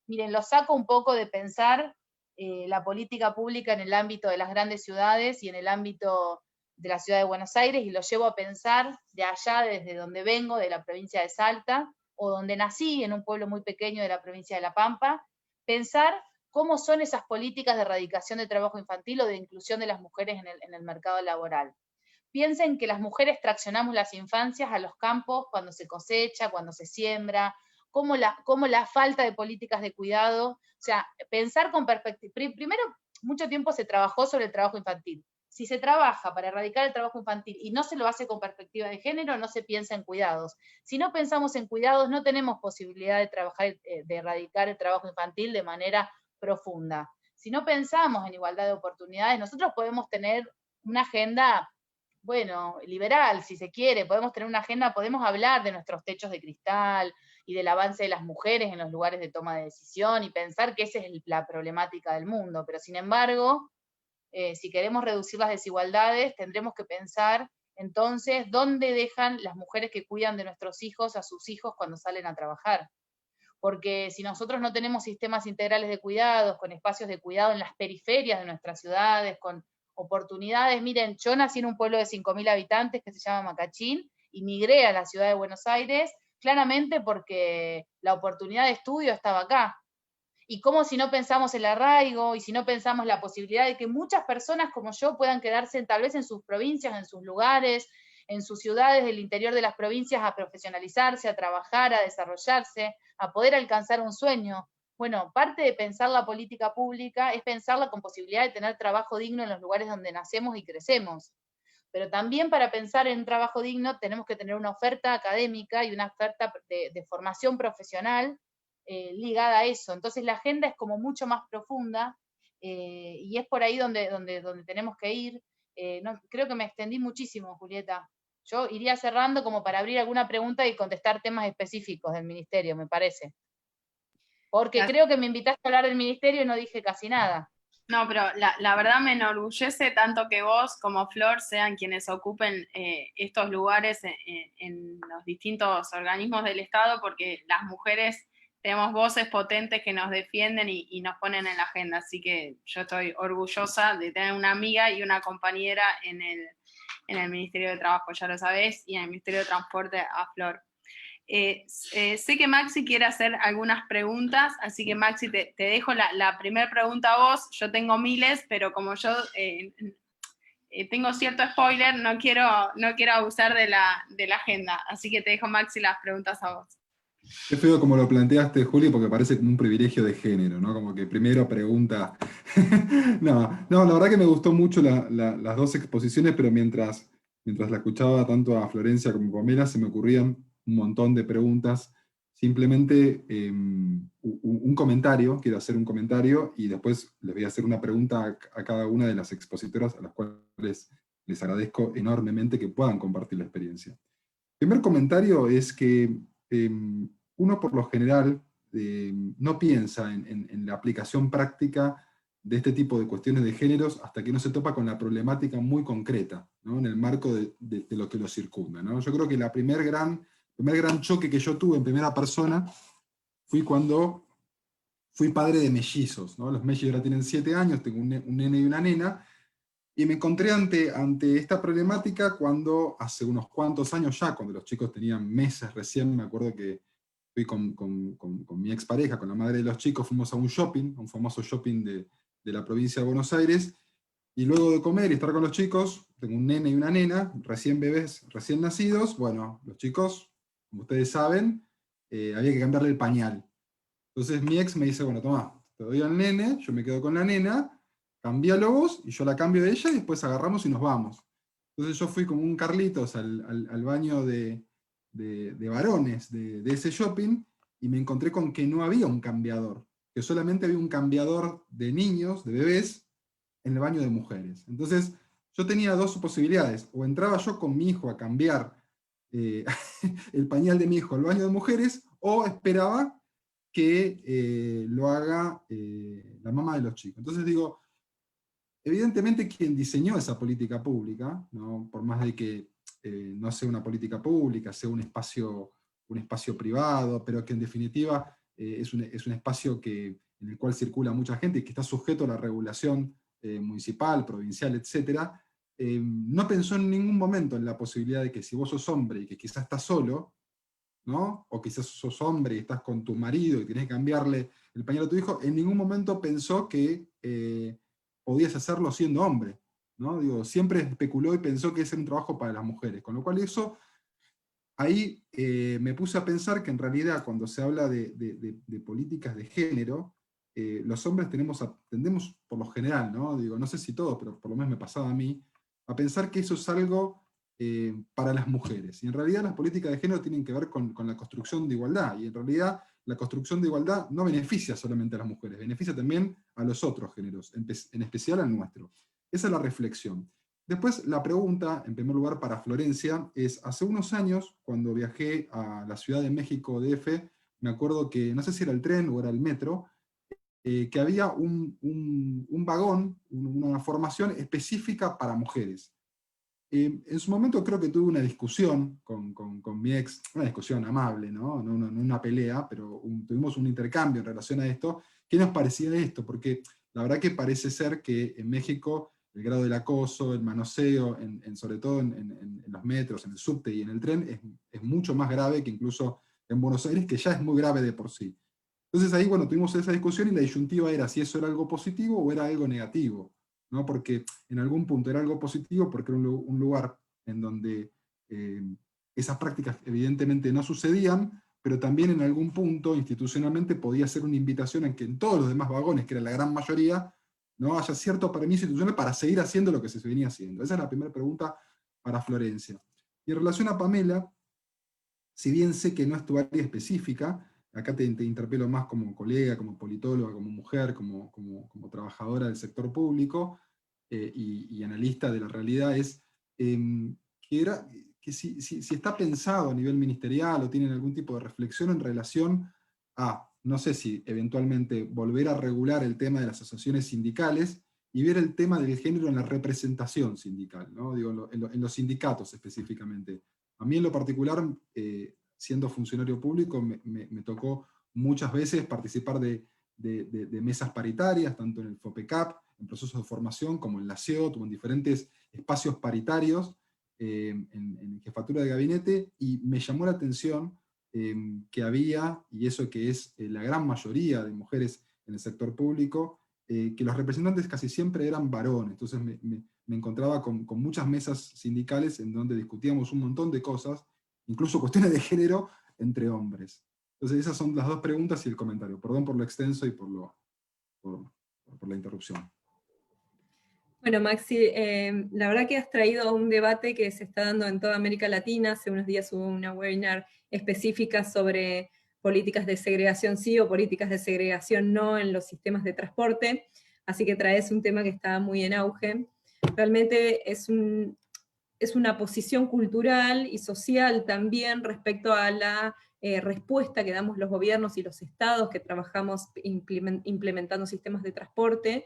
Miren, lo saco un poco de pensar la política pública en el ámbito de las grandes ciudades y en el ámbito de la ciudad de Buenos Aires, y lo llevo a pensar de allá, desde donde vengo, de la provincia de Salta, o donde nací, en un pueblo muy pequeño de la provincia de La Pampa, pensar cómo son esas políticas de erradicación del trabajo infantil o de inclusión de las mujeres en el mercado laboral. Piensen que las mujeres traccionamos las infancias a los campos cuando se cosecha, cuando se siembra, cómo la falta de políticas de cuidado, o sea, pensar con perspectiva. Primero, mucho tiempo se trabajó sobre el trabajo infantil. Si se trabaja para erradicar el trabajo infantil y no se lo hace con perspectiva de género, no se piensa en cuidados. Si no pensamos en cuidados, no tenemos posibilidad de trabajar, de erradicar el trabajo infantil de manera profunda. Si no pensamos en igualdad de oportunidades, nosotros podemos tener una agenda, bueno, liberal, si se quiere, podemos tener una agenda, podemos hablar de nuestros techos de cristal y del avance de las mujeres en los lugares de toma de decisión y pensar que esa es la problemática del mundo, pero sin embargo, si queremos reducir las desigualdades, tendremos que pensar entonces dónde dejan las mujeres que cuidan de nuestros hijos a sus hijos cuando salen a trabajar. porque si nosotros no tenemos sistemas integrales de cuidados, con espacios de cuidado en las periferias de nuestras ciudades, con oportunidades, miren, yo nací en un pueblo de 5.000 habitantes que se llama Macachín, y migré a la ciudad de Buenos Aires, claramente porque la oportunidad de estudio estaba acá. Y cómo si no pensamos el arraigo, y si no pensamos la posibilidad de que muchas personas como yo puedan quedarse tal vez en sus provincias, en sus lugares, en sus ciudades del interior de las provincias a profesionalizarse, a trabajar, a desarrollarse, a poder alcanzar un sueño. Bueno, parte de pensar la política pública es pensarla con posibilidad de tener trabajo digno en los lugares donde nacemos y crecemos. Pero también para pensar en un trabajo digno tenemos que tener una oferta académica y una oferta de formación profesional ligada a eso. Entonces la agenda es como mucho más profunda y es por ahí donde tenemos que ir. No, creo que me extendí muchísimo, Julieta. Yo iría cerrando como para abrir alguna pregunta y contestar temas específicos del ministerio, me parece. Porque creo que me invitaste a hablar del ministerio y no dije casi nada. No, pero la verdad me enorgullece tanto que vos como Flor sean quienes ocupen estos lugares en los distintos organismos del Estado, porque las mujeres tenemos voces potentes que nos defienden y nos ponen en la agenda, así que yo estoy orgullosa de tener una amiga y una compañera en el Ministerio de Trabajo, ya lo sabés, y en el Ministerio de Transporte a Flor. Sé que Maxi quiere hacer algunas preguntas, así que Maxi, te dejo la primera pregunta a vos. Yo tengo miles, pero como yo tengo cierto spoiler, no quiero abusar de la agenda, así que te dejo, Maxi, las preguntas a vos. Qué feo como lo planteaste, Juli, porque parece como un privilegio de género, ¿no? Como que primero pregunta. No, la verdad que me gustó mucho las dos exposiciones, pero mientras la escuchaba tanto a Florencia como a Pamela, se me ocurrían un montón de preguntas. Simplemente un comentario, quiero hacer un comentario, y después les voy a hacer una pregunta a cada una de las expositoras, a las cuales les agradezco enormemente que puedan compartir la experiencia. El primer comentario es que uno por lo general no piensa en la aplicación práctica de este tipo de cuestiones de géneros hasta que no se topa con la problemática muy concreta, ¿no? En el marco de lo que lo circunda, ¿no? Yo creo que el primer gran choque que yo tuve en primera persona fui cuando fui padre de mellizos, ¿no? Los mellizos ahora tienen 7 años, tengo un nene y una nena, y me encontré ante esta problemática cuando hace unos cuantos años ya, cuando los chicos tenían meses recién, me acuerdo que fui con mi expareja, con la madre de los chicos, fuimos a un shopping, a un famoso shopping de la provincia de Buenos Aires, y luego de comer y estar con los chicos, tengo un nene y una nena, recién bebés, recién nacidos, bueno, los chicos, como ustedes saben, había que cambiarle el pañal. Entonces mi ex me dice, bueno, toma, te doy al nene, yo me quedo con la nena, cambialo vos, y yo la cambio de ella, y después agarramos y nos vamos. Entonces yo fui como un Carlitos al baño de varones de ese shopping, y me encontré con que no había un cambiador, que solamente había un cambiador de niños, de bebés, en el baño de mujeres. Entonces yo tenía dos posibilidades: o entraba yo con mi hijo a cambiar el pañal de mi hijo al baño de mujeres, o esperaba que lo haga la mamá de los chicos. Entonces digo, evidentemente quien diseñó esa política pública, ¿no? Por más de que no sea una política pública, sea un espacio privado, pero que en definitiva es un espacio en el cual circula mucha gente y que está sujeto a la regulación municipal, provincial, etc., no pensó en ningún momento en la posibilidad de que si vos sos hombre y que quizás estás solo, ¿no? O quizás sos hombre y estás con tu marido y tenés que cambiarle el pañal a tu hijo, en ningún momento pensó que podías hacerlo siendo hombre, ¿no? Digo, siempre especuló y pensó que ese era un trabajo para las mujeres, con lo cual eso, ahí me puse a pensar que en realidad cuando se habla de políticas de género, los hombres tendemos por lo general, ¿no? Digo, no sé si todos, pero por lo menos me pasaba a mí, a pensar que eso es algo para las mujeres. Y en realidad las políticas de género tienen que ver con la construcción de igualdad, y en realidad la construcción de igualdad no beneficia solamente a las mujeres, beneficia también a los otros géneros, en especial al nuestro. Esa es la reflexión. Después la pregunta, en primer lugar para Florencia, es: hace unos años, cuando viajé a la Ciudad de México DF, me acuerdo que, no sé si era el tren o era el metro, que había un vagón, una formación específica para mujeres. En su momento creo que tuve una discusión con mi ex, una discusión amable, ¿no? No una pelea, pero tuvimos un intercambio en relación a esto. ¿Qué nos parecía de esto? Porque la verdad que parece ser que en México el grado del acoso, el manoseo, sobre todo en los metros, en el subte y en el tren, es mucho más grave que incluso en Buenos Aires, que ya es muy grave de por sí. Entonces ahí, bueno, tuvimos esa discusión y la disyuntiva era si eso era algo positivo o era algo negativo, ¿no? Porque en algún punto era algo positivo porque era un lugar en donde esas prácticas evidentemente no sucedían, pero también en algún punto institucionalmente podía ser una invitación a que en todos los demás vagones, que era la gran mayoría, ¿no? Haya cierto permiso institucional para seguir haciendo lo que se venía haciendo. Esa es la primera pregunta para Florencia. Y en relación a Pamela, si bien sé que no es tu área específica, acá te interpelo más como colega, como politóloga, como mujer, como trabajadora del sector público y analista de la realidad, es que si está pensado a nivel ministerial o tienen algún tipo de reflexión en relación a, no sé si eventualmente volver a regular el tema de las asociaciones sindicales y ver el tema del género en la representación sindical, ¿no? Digo, en los sindicatos específicamente. A mí en lo particular, siendo funcionario público, me tocó muchas veces participar de mesas paritarias, tanto en el FOPECAP, en procesos de formación, como en la CEOT, o en diferentes espacios paritarios, en jefatura de gabinete, y me llamó la atención que había, y eso que es la gran mayoría de mujeres en el sector público, que los representantes casi siempre eran varones. Entonces me encontraba con muchas mesas sindicales en donde discutíamos un montón de cosas, incluso cuestiones de género entre hombres. Entonces esas son las dos preguntas y el comentario. Perdón por lo extenso y por la interrupción. Bueno, Maxi, la verdad que has traído un debate que se está dando en toda América Latina. Hace unos días hubo una webinar específica sobre políticas de segregación sí o políticas de segregación no en los sistemas de transporte, así que traes un tema que está muy en auge. Realmente es una posición cultural y social también respecto a la respuesta que damos los gobiernos y los estados que trabajamos implementando sistemas de transporte.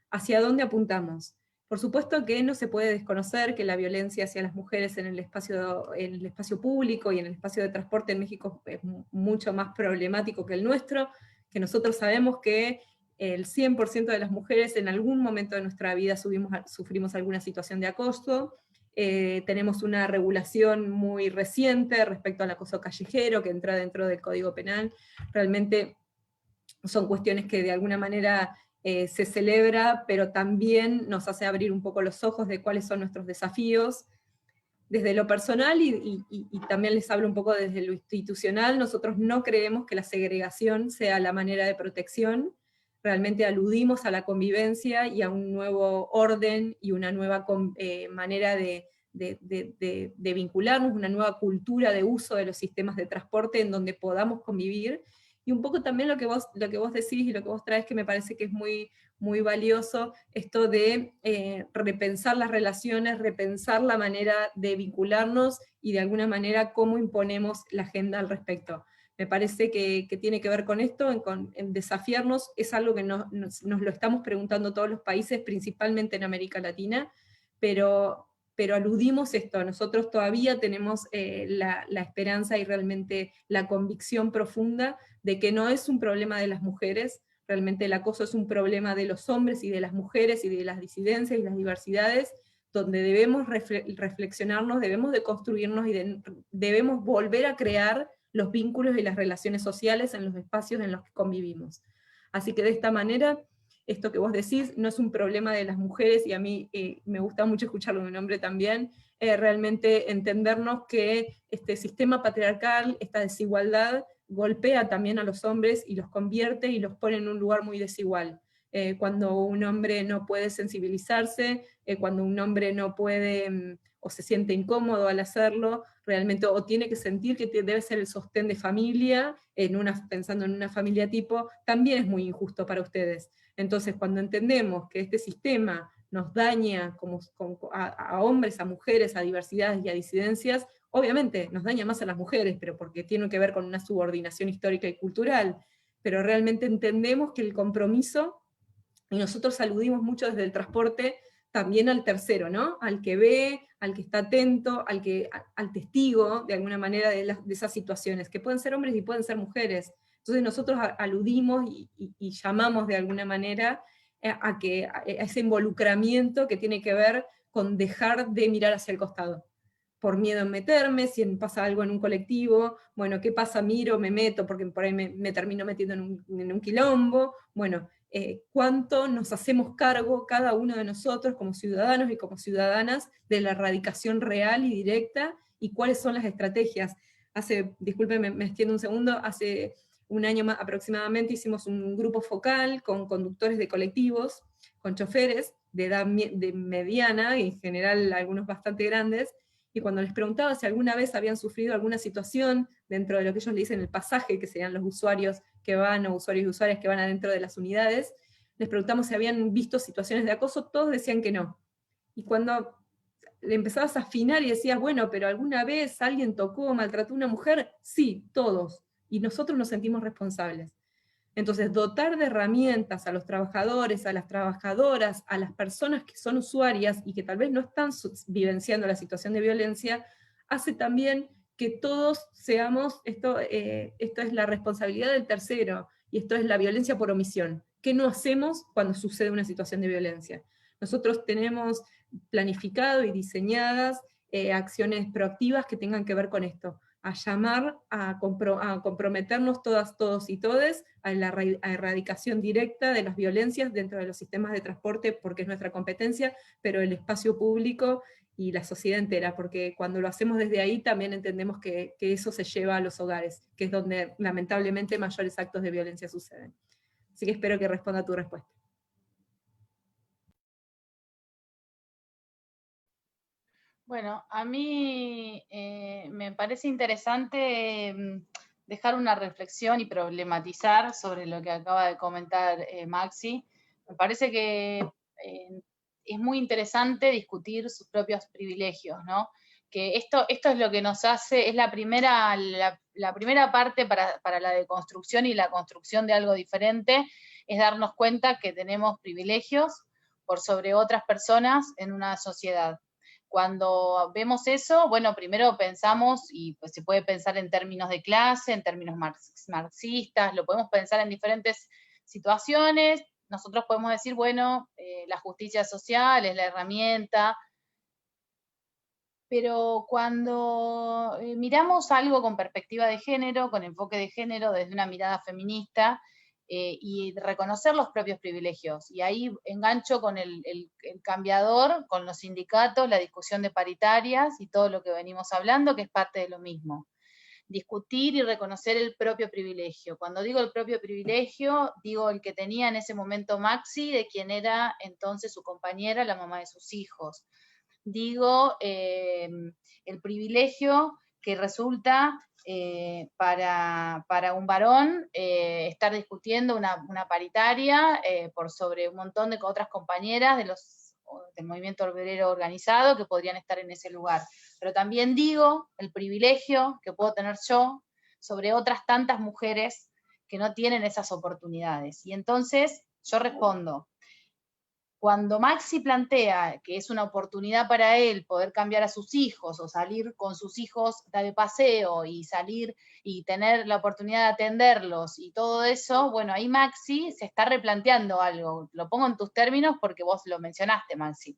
¿Hacia dónde apuntamos? Por supuesto que no se puede desconocer que la violencia hacia las mujeres en el espacio público y en el espacio de transporte en México es mucho más problemático que el nuestro, que nosotros sabemos que el 100% de las mujeres en algún momento de nuestra vida sufrimos alguna situación de acoso. Tenemos una regulación muy reciente respecto al acoso callejero que entra dentro del Código Penal. Realmente son cuestiones que de alguna manera se celebra, pero también nos hace abrir un poco los ojos de cuáles son nuestros desafíos. Desde lo personal y también les hablo un poco desde lo institucional, nosotros no creemos que la segregación sea la manera de protección. Realmente aludimos a la convivencia y a un nuevo orden y una nueva manera de vincularnos, una nueva cultura de uso de los sistemas de transporte en donde podamos convivir. Y un poco también lo que vos decís y lo que vos traes, que me parece que es muy, muy valioso, esto de repensar las relaciones, repensar la manera de vincularnos y de alguna manera cómo imponemos la agenda al respecto. Me parece que tiene que ver con esto, en desafiarnos, es algo que nos lo estamos preguntando todos los países, principalmente en América Latina, pero aludimos esto, nosotros todavía tenemos la esperanza y realmente la convicción profunda de que no es un problema de las mujeres, realmente el acoso es un problema de los hombres y de las mujeres y de las disidencias y las diversidades, donde debemos reflexionarnos, debemos de construirnos y debemos volver a crear los vínculos y las relaciones sociales en los espacios en los que convivimos. Así que de esta manera, esto que vos decís no es un problema de las mujeres, y a mí me gusta mucho escucharlo de un hombre también, realmente entendernos que este sistema patriarcal, esta desigualdad, golpea también a los hombres y los convierte y los pone en un lugar muy desigual. Cuando un hombre no puede sensibilizarse, cuando un hombre no puede o se siente incómodo al hacerlo, realmente o tiene que sentir que debe ser el sostén de familia, pensando en una familia tipo, también es muy injusto para ustedes. Entonces, cuando entendemos que este sistema nos daña a hombres, a mujeres, a diversidades y a disidencias, obviamente nos daña más a las mujeres, pero porque tiene que ver con una subordinación histórica y cultural, pero realmente entendemos que el compromiso, y nosotros aludimos mucho desde el transporte, también al tercero, ¿no? Al que ve, al que está atento, al testigo, de alguna manera, de esas situaciones, que pueden ser hombres y pueden ser mujeres. Entonces nosotros aludimos y llamamos de alguna manera a ese involucramiento que tiene que ver con dejar de mirar hacia el costado, por miedo en meterme, si pasa algo en un colectivo, bueno, ¿qué pasa? Miro, me meto, porque por ahí me termino metiendo en un quilombo, bueno, cuánto nos hacemos cargo cada uno de nosotros como ciudadanos y como ciudadanas de la erradicación real y directa, y cuáles son las estrategias. Discúlpenme, me extiendo un segundo, hace un año más aproximadamente hicimos un grupo focal con conductores de colectivos, con choferes de edad mediana, y en general algunos bastante grandes, y cuando les preguntaba si alguna vez habían sufrido alguna situación dentro de lo que ellos le dicen el pasaje, que serían los usuarios que van, o usuarios y usuarias que van adentro de las unidades, les preguntamos si habían visto situaciones de acoso, todos decían que no. Y cuando le empezabas a afinar y decías, bueno, pero ¿alguna vez alguien tocó o maltrató a una mujer? Sí, todos. Y nosotros nos sentimos responsables. Entonces, dotar de herramientas a los trabajadores, a las trabajadoras, a las personas que son usuarias y que tal vez no están vivenciando la situación de violencia, hace también que todos seamos, esto es la responsabilidad del tercero, y esto es la violencia por omisión. ¿Qué no hacemos cuando sucede una situación de violencia? Nosotros tenemos planificado y diseñadas acciones proactivas que tengan que ver con esto, a llamar a comprometernos todas, todos y todes a la erradicación directa de las violencias dentro de los sistemas de transporte, porque es nuestra competencia, pero el espacio público y la sociedad entera, porque cuando lo hacemos desde ahí también entendemos que eso se lleva a los hogares, que es donde lamentablemente mayores actos de violencia suceden. Así que espero que responda a tu respuesta. Bueno, a mí me parece interesante dejar una reflexión y problematizar sobre lo que acaba de comentar Maxi. Me parece que es muy interesante discutir sus propios privilegios, ¿no? Que esto es lo que nos hace, es la primera parte para la deconstrucción y la construcción de algo diferente, es darnos cuenta que tenemos privilegios por sobre otras personas en una sociedad. Cuando vemos eso, bueno, primero pensamos, y pues se puede pensar en términos de clase, en términos marxistas, lo podemos pensar en diferentes situaciones. Nosotros podemos decir, bueno, la justicia social es la herramienta, pero cuando miramos algo con perspectiva de género, con enfoque de género, desde una mirada feminista, y reconocer los propios privilegios. Y ahí engancho con el cambiador, con los sindicatos, la discusión de paritarias y todo lo que venimos hablando, que es parte de lo mismo. Discutir y reconocer el propio privilegio. Cuando digo el propio privilegio, digo el que tenía en ese momento Maxi, de quien era entonces su compañera, la mamá de sus hijos. Digo el privilegio que resulta para un varón estar discutiendo una paritaria por sobre un montón de otras compañeras del movimiento obrero organizado que podrían estar en ese lugar. Pero también digo el privilegio que puedo tener yo sobre otras tantas mujeres que no tienen esas oportunidades. Y entonces yo respondo, cuando Maxi plantea que es una oportunidad para él poder cambiar a sus hijos o salir con sus hijos de paseo y salir y tener la oportunidad de atenderlos y todo eso, bueno, ahí Maxi se está replanteando algo. Lo pongo en tus términos porque vos lo mencionaste, Maxi.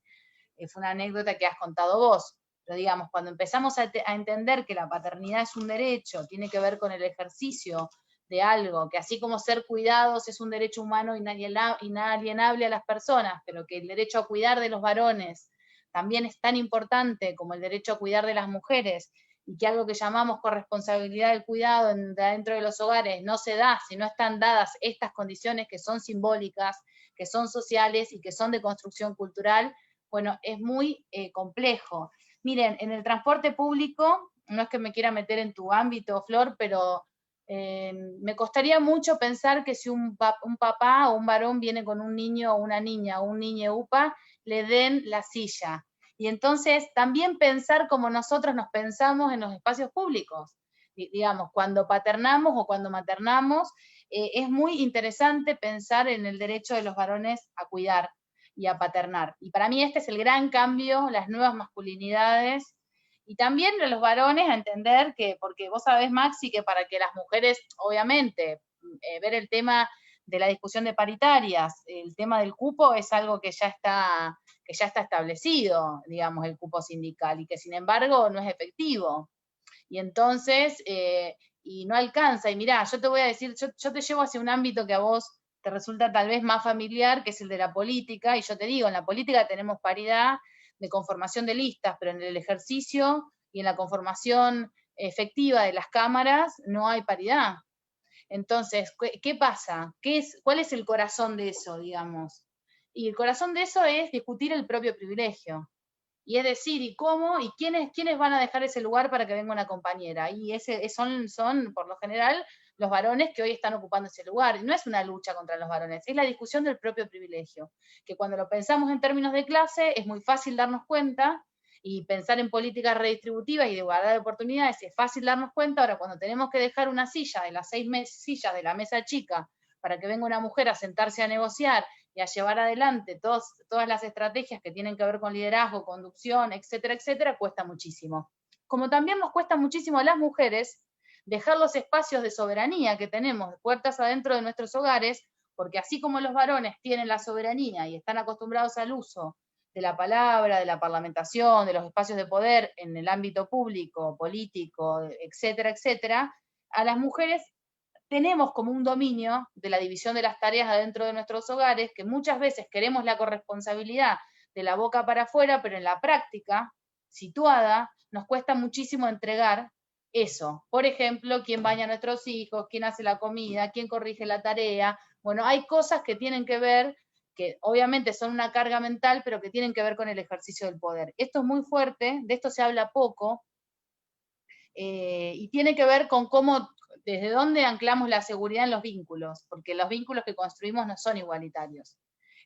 Fue una anécdota que has contado vos. Pero digamos, cuando empezamos a entender que la paternidad es un derecho, tiene que ver con el ejercicio de algo, que así como ser cuidados es un derecho humano inalienable a las personas, pero que el derecho a cuidar de los varones también es tan importante como el derecho a cuidar de las mujeres, y que algo que llamamos corresponsabilidad del cuidado dentro de los hogares no se da si no están dadas estas condiciones que son simbólicas, que son sociales y que son de construcción cultural, bueno, es muy complejo. Miren, en el transporte público, no es que me quiera meter en tu ámbito, Flor, pero me costaría mucho pensar que si un papá o un varón viene con un niño o una niña o un niño UPA, le den la silla. Y entonces también pensar como nosotros nos pensamos en los espacios públicos. Digamos, cuando paternamos o cuando maternamos, es muy interesante pensar en el derecho de los varones a cuidar. y a paternar. Y para mí este es el gran cambio, las nuevas masculinidades, y también los varones a entender que, porque vos sabés, Maxi, que para que las mujeres, obviamente, ver el tema de la discusión de paritarias, el tema del cupo es algo que ya está establecido, digamos, el cupo sindical, y que sin embargo no es efectivo. Y entonces, y no alcanza, y mirá, yo te voy a decir, yo te llevo hacia un ámbito que a vos te resulta tal vez más familiar, que es el de la política, y yo te digo, en la política tenemos paridad de conformación de listas, pero en el ejercicio y en la conformación efectiva de las cámaras no hay paridad. Entonces, ¿qué pasa? ¿Cuál es el corazón de eso, digamos? Y el corazón de eso es discutir el propio privilegio. Y es decir, ¿y cómo? ¿Y quiénes van a dejar ese lugar para que venga una compañera? Y son, por lo general, los varones que hoy están ocupando ese lugar. Y no es una lucha contra los varones, es la discusión del propio privilegio. Que cuando lo pensamos en términos de clase, es muy fácil darnos cuenta, y pensar en políticas redistributivas y de igualdad de oportunidades es fácil darnos cuenta. Ahora, cuando tenemos que dejar una silla de las 6 sillas de la mesa chica para que venga una mujer a sentarse a negociar y a llevar adelante todas las estrategias que tienen que ver con liderazgo, conducción, etcétera, etcétera, cuesta muchísimo. Como también nos cuesta muchísimo a las mujeres dejar los espacios de soberanía que tenemos, puertas adentro de nuestros hogares, porque así como los varones tienen la soberanía y están acostumbrados al uso de la palabra, de la parlamentación, de los espacios de poder en el ámbito público, político, etcétera, etcétera, a las mujeres tenemos como un dominio de la división de las tareas adentro de nuestros hogares, que muchas veces queremos la corresponsabilidad de la boca para afuera, pero en la práctica, situada, nos cuesta muchísimo entregar eso. Por ejemplo, quién baña a nuestros hijos, quién hace la comida, quién corrige la tarea. Bueno, hay cosas que tienen que ver, que obviamente son una carga mental, pero que tienen que ver con el ejercicio del poder. Esto es muy fuerte, de esto se habla poco, y tiene que ver con cómo, desde dónde anclamos la seguridad en los vínculos, porque los vínculos que construimos no son igualitarios.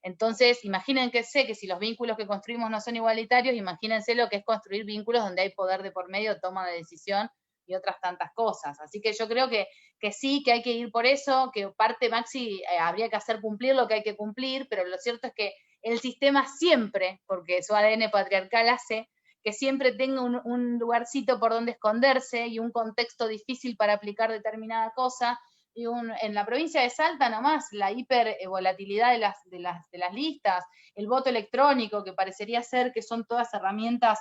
Entonces, imagínense que si los vínculos que construimos no son igualitarios, imagínense lo que es construir vínculos donde hay poder de por medio, toma de decisión y otras tantas cosas. Así que yo creo que sí, que hay que ir por eso, que parte, Maxi, habría que hacer cumplir lo que hay que cumplir, pero lo cierto es que el sistema siempre, porque su ADN patriarcal hace, que siempre tenga un lugarcito por donde esconderse y un contexto difícil para aplicar determinada cosa. Y en la provincia de Salta nomás, la hipervolatilidad de las listas, el voto electrónico, que parecería ser que son todas herramientas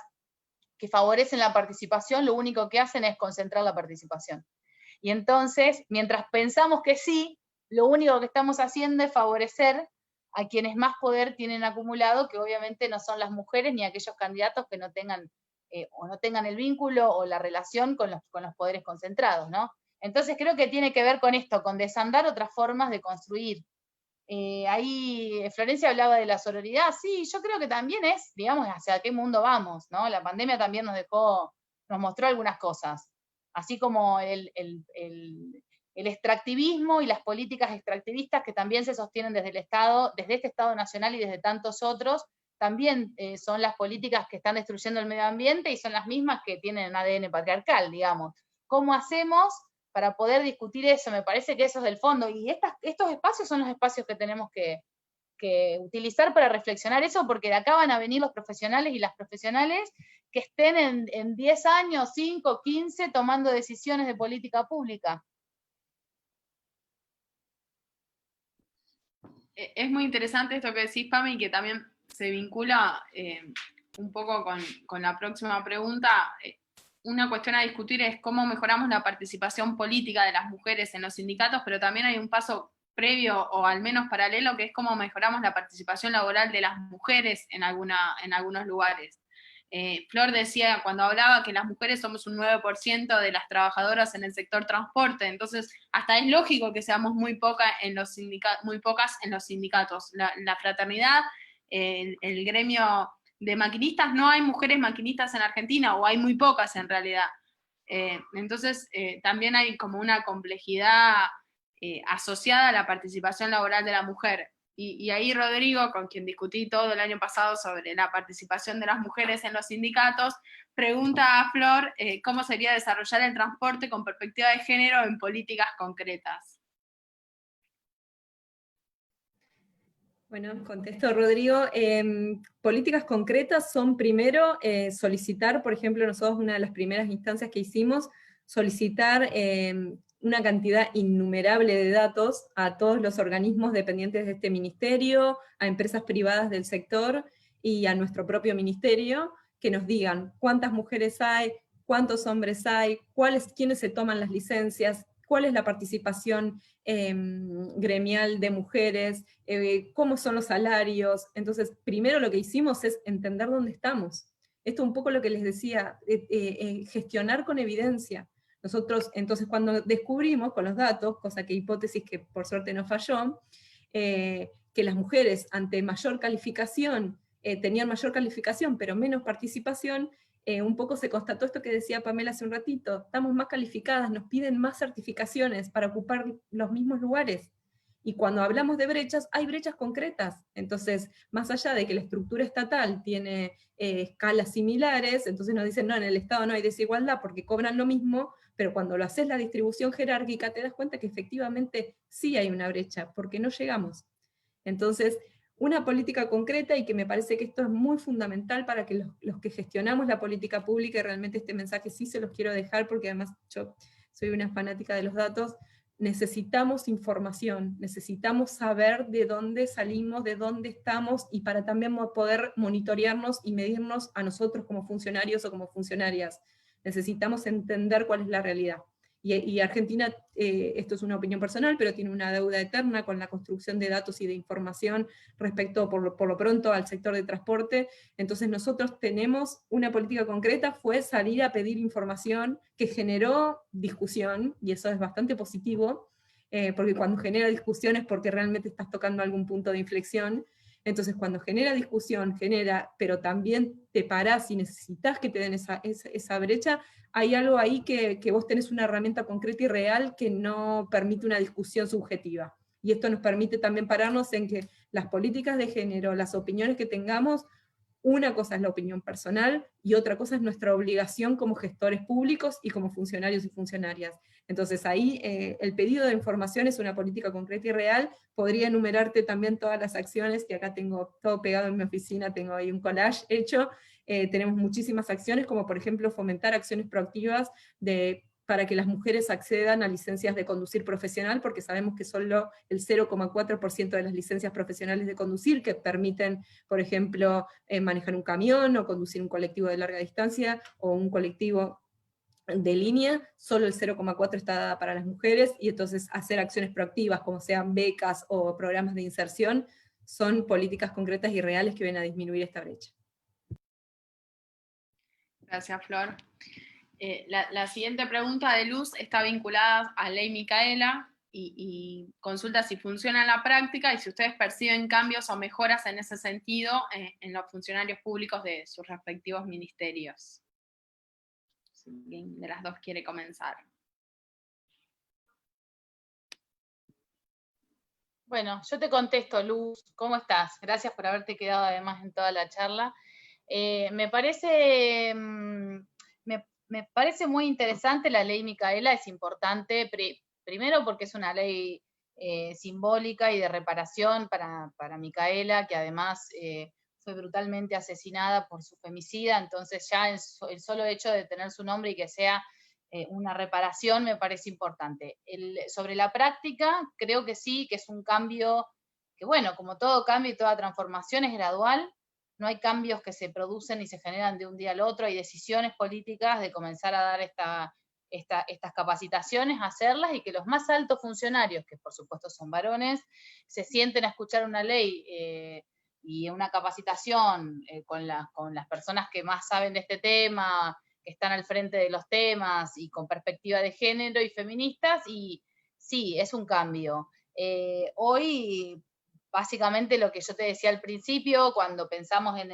que favorecen la participación, lo único que hacen es concentrar la participación. Y entonces, mientras pensamos que sí, lo único que estamos haciendo es favorecer a quienes más poder tienen acumulado, que obviamente no son las mujeres ni aquellos candidatos que no tengan o no tengan el vínculo o la relación con los poderes concentrados, ¿no? Entonces creo que tiene que ver con esto, con desandar otras formas de construir. Ahí Florencia hablaba de la sororidad, sí, yo creo que también es, digamos, hacia qué mundo vamos, ¿no? La pandemia también nos mostró algunas cosas, así como el extractivismo y las políticas extractivistas que también se sostienen desde el Estado, desde este Estado Nacional y desde tantos otros, también son las políticas que están destruyendo el medio ambiente y son las mismas que tienen ADN patriarcal, digamos. ¿Cómo hacemos para poder discutir eso? Me parece que eso es del fondo, y estos espacios son los espacios que tenemos que utilizar para reflexionar eso, porque de acá van a venir los profesionales y las profesionales que estén en 10 años, 5, 15, tomando decisiones de política pública. Es muy interesante esto que decís, Pami, y que también se vincula un poco con la próxima pregunta. Una cuestión a discutir es cómo mejoramos la participación política de las mujeres en los sindicatos, pero también hay un paso previo o al menos paralelo, que es cómo mejoramos la participación laboral de las mujeres en algunos lugares. Flor decía cuando hablaba que las mujeres somos un 9% de las trabajadoras en el sector transporte, entonces hasta es lógico que seamos muy pocas en los sindicatos. La fraternidad, el gremio de maquinistas, no hay mujeres maquinistas en Argentina, o hay muy pocas en realidad. Entonces también hay como una complejidad asociada a la participación laboral de la mujer. Y ahí Rodrigo, con quien discutí todo el año pasado sobre la participación de las mujeres en los sindicatos, pregunta a Flor cómo sería desarrollar el transporte con perspectiva de género en políticas concretas. Bueno, contesto, Rodrigo. Políticas concretas son primero solicitar, por ejemplo, nosotros una de las primeras instancias que hicimos, solicitar una cantidad innumerable de datos a todos los organismos dependientes de este ministerio, a empresas privadas del sector y a nuestro propio ministerio, que nos digan cuántas mujeres hay, cuántos hombres hay, quiénes se toman las licencias, cuál es la participación gremial de mujeres, cómo son los salarios. Entonces, primero lo que hicimos es entender dónde estamos. Esto es un poco lo que les decía, gestionar con evidencia. Nosotros, entonces, cuando descubrimos con los datos, cosa que hipótesis que por suerte no falló, que las mujeres ante mayor calificación, tenían mayor calificación pero menos participación, un poco se constató esto que decía Pamela hace un ratito, estamos más calificadas, nos piden más certificaciones para ocupar los mismos lugares. Y cuando hablamos de brechas, hay brechas concretas. Entonces, más allá de que la estructura estatal tiene escalas similares, entonces nos dicen, no, en el Estado no hay desigualdad porque cobran lo mismo, pero cuando lo haces la distribución jerárquica, te das cuenta que efectivamente sí hay una brecha, porque no llegamos. Entonces, una política concreta, y que me parece que esto es muy fundamental para que los que gestionamos la política pública, y realmente este mensaje sí se los quiero dejar, porque además yo soy una fanática de los datos, necesitamos información, necesitamos saber de dónde salimos, de dónde estamos, y para también poder monitorearnos y medirnos a nosotros como funcionarios o como funcionarias. Necesitamos entender cuál es la realidad. Y Argentina, esto es una opinión personal, pero tiene una deuda eterna con la construcción de datos y de información respecto, por lo pronto, al sector de transporte. Entonces nosotros tenemos una política concreta, fue salir a pedir información que generó discusión, y eso es bastante positivo, porque cuando genera discusión es porque realmente estás tocando algún punto de inflexión. Entonces cuando genera discusión, pero también te parás y necesitas que te den esa brecha, hay algo ahí que vos tenés una herramienta concreta y real que no permite una discusión subjetiva. Y esto nos permite también pararnos en que las políticas de género, las opiniones que tengamos, una cosa es la opinión personal y otra cosa es nuestra obligación como gestores públicos y como funcionarios y funcionarias. Entonces ahí el pedido de información es una política concreta y real. Podría enumerarte también todas las acciones, que acá tengo todo pegado en mi oficina, tengo ahí un collage hecho. Tenemos muchísimas acciones, como por ejemplo fomentar acciones proactivas para que las mujeres accedan a licencias de conducir profesional, porque sabemos que solo el 0,4% de las licencias profesionales de conducir que permiten, por ejemplo, manejar un camión o conducir un colectivo de larga distancia o un colectivo de línea, solo el 0,4 está dada para las mujeres, y entonces hacer acciones proactivas, como sean becas o programas de inserción, son políticas concretas y reales que vienen a disminuir esta brecha. Gracias, Flor. La siguiente pregunta de Luz está vinculada a Ley Micaela y consulta si funciona en la práctica y si ustedes perciben cambios o mejoras en ese sentido en los funcionarios públicos de sus respectivos ministerios. Si alguien de las dos quiere comenzar. Bueno, yo te contesto, Luz. ¿Cómo estás? Gracias por haberte quedado además en toda la charla. Me parece muy interesante la ley Micaela, es importante, primero porque es una ley simbólica y de reparación para Micaela, que además fue brutalmente asesinada por su femicida, entonces ya el solo hecho de tener su nombre y que sea una reparación me parece importante. Sobre la práctica, creo que sí, que es un cambio que, bueno, como todo cambio y toda transformación es gradual. No hay cambios que se producen y se generan de un día al otro, hay decisiones políticas de comenzar a dar estas capacitaciones, hacerlas, y que los más altos funcionarios, que por supuesto son varones, se sienten a escuchar una ley y una capacitación con las personas que más saben de este tema, que están al frente de los temas y con perspectiva de género y feministas, y sí, es un cambio. Hoy, básicamente lo que yo te decía al principio, cuando pensamos en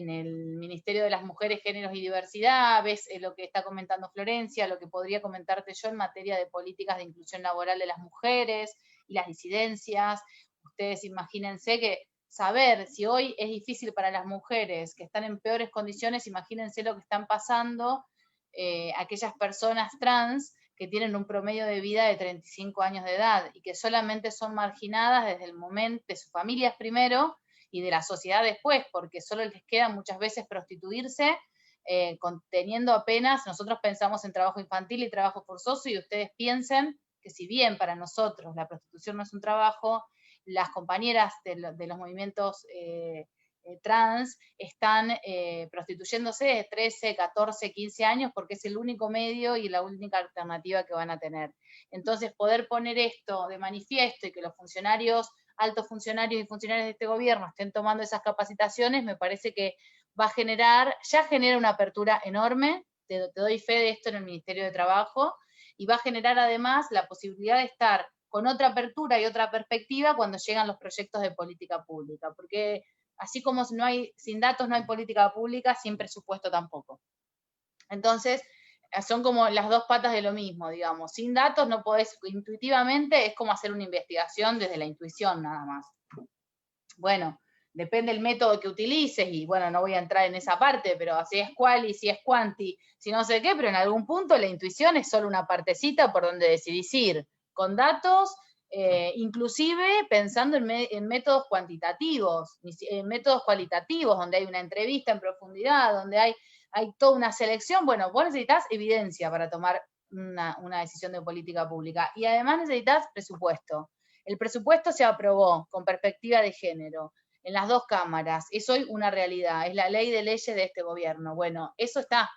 el Ministerio de las Mujeres, Géneros y Diversidad, ves lo que está comentando Florencia, lo que podría comentarte yo en materia de políticas de inclusión laboral de las mujeres y las disidencias. Ustedes imagínense que saber si hoy es difícil para las mujeres que están en peores condiciones, imagínense lo que están pasando aquellas personas trans que tienen un promedio de vida de 35 años de edad y que solamente son marginadas desde el momento de sus familias primero y de la sociedad después, porque solo les queda muchas veces prostituirse, teniendo apenas, nosotros pensamos en trabajo infantil y trabajo forzoso, y ustedes piensen que si bien para nosotros la prostitución no es un trabajo, las compañeras de los movimientos trans están prostituyéndose de 13, 14, 15 años porque es el único medio y la única alternativa que van a tener. Entonces, poder poner esto de manifiesto y que los funcionarios, altos funcionarios y funcionarios de este gobierno estén tomando esas capacitaciones, me parece que va a generar, ya genera una apertura enorme, te doy fe de esto en el Ministerio de Trabajo, y va a generar además la posibilidad de estar con otra apertura y otra perspectiva cuando llegan los proyectos de política pública, porque así como no hay, sin datos no hay política pública, sin presupuesto tampoco. Entonces, son como las dos patas de lo mismo, digamos. Sin datos no podés, intuitivamente es como hacer una investigación desde la intuición nada más. Bueno, depende del método que utilices, y bueno, no voy a entrar en esa parte, pero si es quali, si es quanti, si no sé qué, pero en algún punto la intuición es solo una partecita por donde decidís ir, con datos, inclusive pensando en métodos cuantitativos, en métodos cualitativos, donde hay una entrevista en profundidad, donde hay toda una selección. Bueno, vos necesitas evidencia para tomar una decisión de política pública, y además necesitas presupuesto. El presupuesto se aprobó con perspectiva de género en las dos cámaras, es hoy una realidad, es la ley de leyes de este gobierno. Bueno, eso está.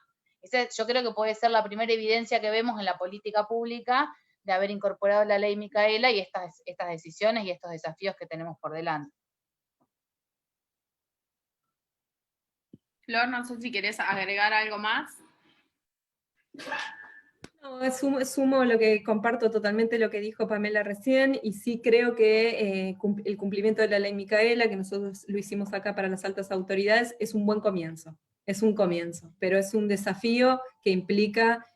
Yo creo que puede ser la primera evidencia que vemos en la política pública de haber incorporado la ley Micaela y estas decisiones y estos desafíos que tenemos por delante. Flor, no sé si querés agregar algo más. No, sumo lo que comparto totalmente lo que dijo Pamela recién, y sí creo que el cumplimiento de la ley Micaela, que nosotros lo hicimos acá para las altas autoridades, es un buen comienzo. Es un comienzo, pero es un desafío que implica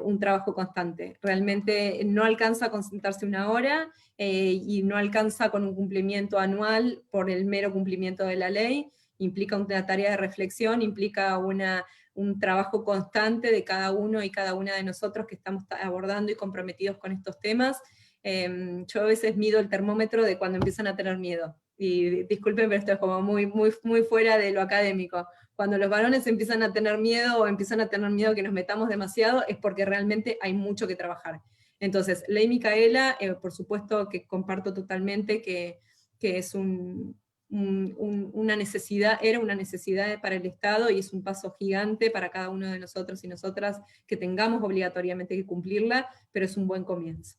un trabajo constante. Realmente no alcanza a concentrarse una hora y no alcanza con un cumplimiento anual por el mero cumplimiento de la ley. Implica una tarea de reflexión, implica un trabajo constante de cada uno y cada una de nosotros que estamos abordando y comprometidos con estos temas. Yo a veces mido el termómetro de cuando empiezan a tener miedo. Y disculpen, pero esto es como muy fuera de lo académico. Cuando los varones empiezan a tener miedo o empiezan a tener miedo que nos metamos demasiado, es porque realmente hay mucho que trabajar. Entonces, ley Micaela, por supuesto que comparto totalmente que es una necesidad, era una necesidad para el Estado, y es un paso gigante para cada uno de nosotros y nosotras que tengamos obligatoriamente que cumplirla, pero es un buen comienzo.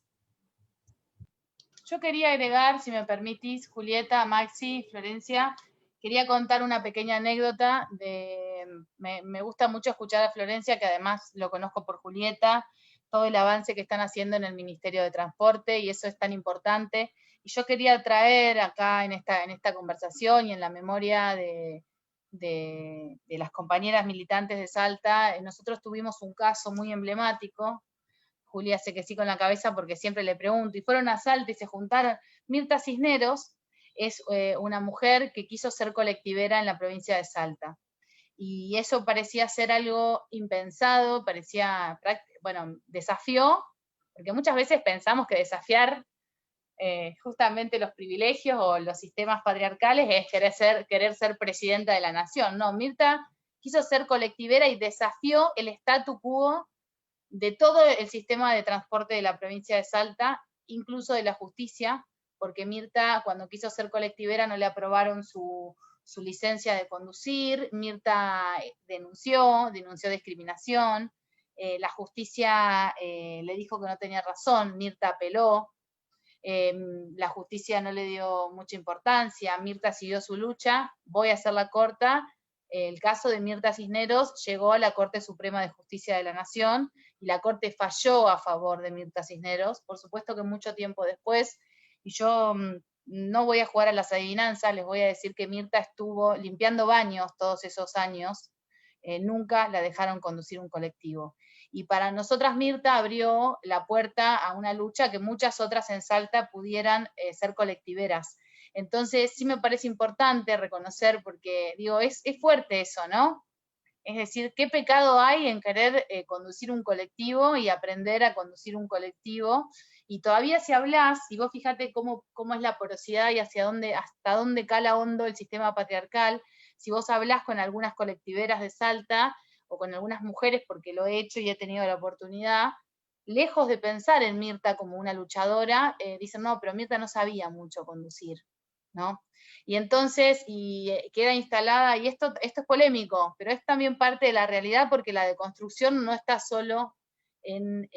Yo quería agregar, si me permitís, Julieta, Maxi, Florencia, quería contar una pequeña anécdota. Me gusta mucho escuchar a Florencia, que además lo conozco por Julieta, todo el avance que están haciendo en el Ministerio de Transporte, y eso es tan importante. Y yo quería traer acá en esta conversación y en la memoria de las compañeras militantes de Salta, nosotros tuvimos un caso muy emblemático. Julia hace que sí con la cabeza porque siempre le pregunto, y fueron a Salta y se juntaron. Mirta Cisneros es una mujer que quiso ser colectivera en la provincia de Salta, y eso parecía ser algo impensado, desafió, porque muchas veces pensamos que desafiar justamente los privilegios o los sistemas patriarcales es querer ser presidenta de la nación. No, Mirta quiso ser colectivera y desafió el statu quo de todo el sistema de transporte de la provincia de Salta, incluso de la justicia, porque Mirta, cuando quiso ser colectivera, no le aprobaron su licencia de conducir. Mirta denunció discriminación, la justicia le dijo que no tenía razón, Mirta apeló, la justicia no le dio mucha importancia, Mirta siguió su lucha. Voy a hacerla corta. El caso de Mirta Cisneros llegó a la Corte Suprema de Justicia de la Nación, y la Corte falló a favor de Mirta Cisneros, por supuesto que mucho tiempo después, y yo no voy a jugar a las adivinanzas, les voy a decir que Mirta estuvo limpiando baños todos esos años, nunca la dejaron conducir un colectivo. Y para nosotras Mirta abrió la puerta a una lucha que muchas otras en Salta pudieran ser colectiveras. Entonces sí me parece importante reconocer, porque digo, es fuerte eso, ¿no? Es decir, ¿qué pecado hay en querer conducir un colectivo y aprender a conducir un colectivo? Y todavía si hablás, si vos fíjate cómo es la porosidad y hasta dónde cala hondo el sistema patriarcal, si vos hablás con algunas colectiveras de Salta, o con algunas mujeres, porque lo he hecho y he tenido la oportunidad, lejos de pensar en Mirta como una luchadora, dicen, no, pero Mirta no sabía mucho conducir, ¿no? Y entonces, queda instalada, y esto es polémico, pero es también parte de la realidad, porque la deconstrucción no está solo en,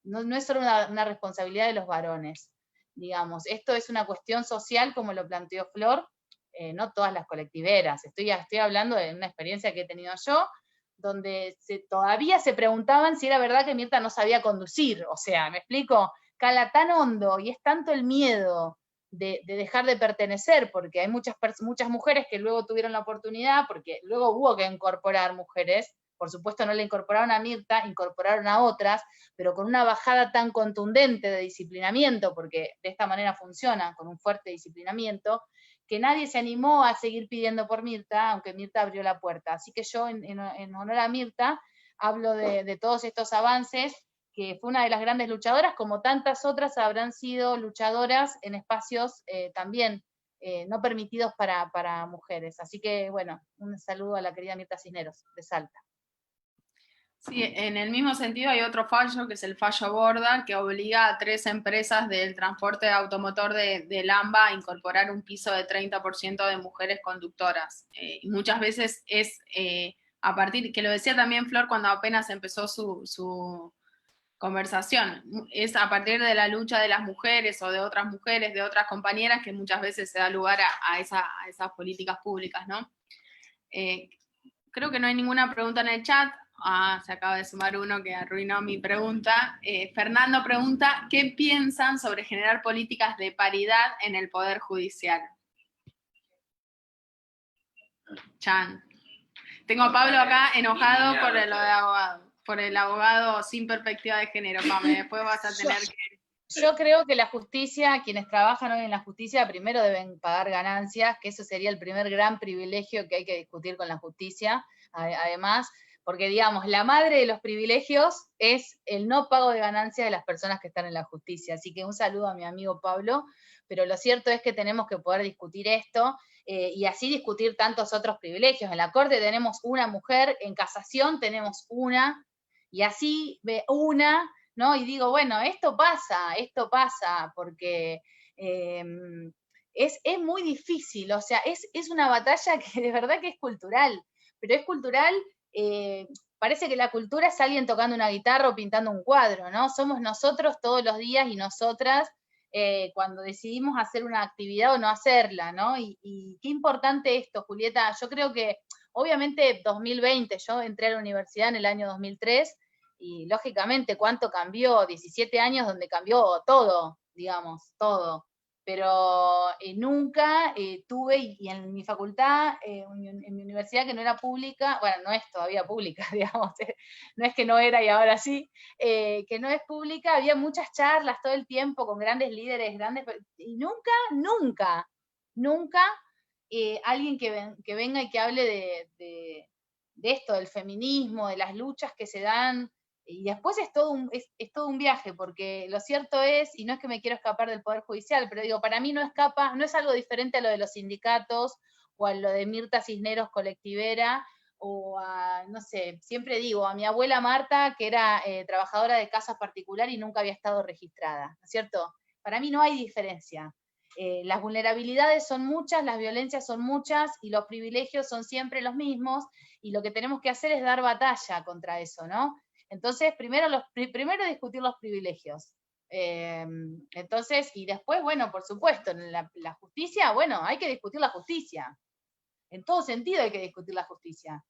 no es solo una responsabilidad de los varones, digamos, esto es una cuestión social, como lo planteó Flor, no todas las colectiveras, estoy hablando de una experiencia que he tenido yo, donde todavía se preguntaban si era verdad que Mirta no sabía conducir, o sea, ¿me explico? Cala tan hondo, y es tanto el miedo de dejar de pertenecer, porque hay muchas mujeres que luego tuvieron la oportunidad, porque luego hubo que incorporar mujeres, por supuesto no le incorporaron a Mirta, incorporaron a otras, pero con una bajada tan contundente de disciplinamiento, porque de esta manera funciona, con un fuerte disciplinamiento, que nadie se animó a seguir pidiendo por Mirta, aunque Mirta abrió la puerta. Así que yo, en honor a Mirta, hablo de todos estos avances, que fue una de las grandes luchadoras, como tantas otras habrán sido luchadoras en espacios también no permitidos para mujeres. Así que, bueno, un saludo a la querida Mirta Cisneros, de Salta. Sí, en el mismo sentido hay otro fallo, que es el fallo Borda, que obliga a 3 empresas del transporte automotor del AMBA a incorporar un piso de 30% de mujeres conductoras. Y muchas veces es a partir, que lo decía también Flor cuando apenas empezó su conversación, es a partir de la lucha de las mujeres o de otras mujeres, de otras compañeras, que muchas veces se da lugar a esas políticas públicas, ¿no? Creo que no hay ninguna pregunta en el chat. Se acaba de sumar uno que arruinó mi pregunta. Fernando pregunta, ¿qué piensan sobre generar políticas de paridad en el Poder Judicial? Chan. Tengo a Pablo acá enojado por lo de abogado, por el abogado sin perspectiva de género, Pame. Después vas a tener que... Yo creo que la justicia, quienes trabajan hoy en la justicia, primero deben pagar ganancias, que eso sería el primer gran privilegio que hay que discutir con la justicia, además, porque digamos, la madre de los privilegios es el no pago de ganancias de las personas que están en la justicia. Así que un saludo a mi amigo Pablo, pero lo cierto es que tenemos que poder discutir esto, y así discutir tantos otros privilegios. En la Corte tenemos una mujer, en casación tenemos una, y así una, ¿no? Y digo, bueno, esto pasa, porque es muy difícil, o sea, es una batalla que de verdad que es cultural, pero es cultural, parece que la cultura es alguien tocando una guitarra o pintando un cuadro, ¿no? Somos nosotros todos los días y nosotras cuando decidimos hacer una actividad o no hacerla, ¿no? Y qué importante esto, Julieta. Yo creo que, obviamente, 2020, yo entré a la universidad en el año 2003, y lógicamente, ¿cuánto cambió? 17 años donde cambió todo, digamos, todo. Pero nunca tuve, y en mi facultad, en mi universidad que no era pública, bueno, no es todavía pública, digamos, no es que no era y ahora sí, que no es pública, había muchas charlas todo el tiempo con grandes líderes, y nunca alguien que venga y que hable de esto, del feminismo, de las luchas que se dan. Y después es todo un viaje, porque lo cierto es, y no es que me quiero escapar del Poder Judicial, pero digo, para mí no es algo diferente a lo de los sindicatos, o a lo de Mirta Cisneros colectivera, o a, no sé, siempre digo, a mi abuela Marta, que era trabajadora de casa particular y nunca había estado registrada, ¿no es cierto? Para mí no hay diferencia. Las vulnerabilidades son muchas, las violencias son muchas, y los privilegios son siempre los mismos, y lo que tenemos que hacer es dar batalla contra eso, ¿no? Entonces, primero discutir los privilegios. Entonces, y después, bueno, por supuesto, en la justicia, bueno, hay que discutir la justicia. En todo sentido hay que discutir la justicia.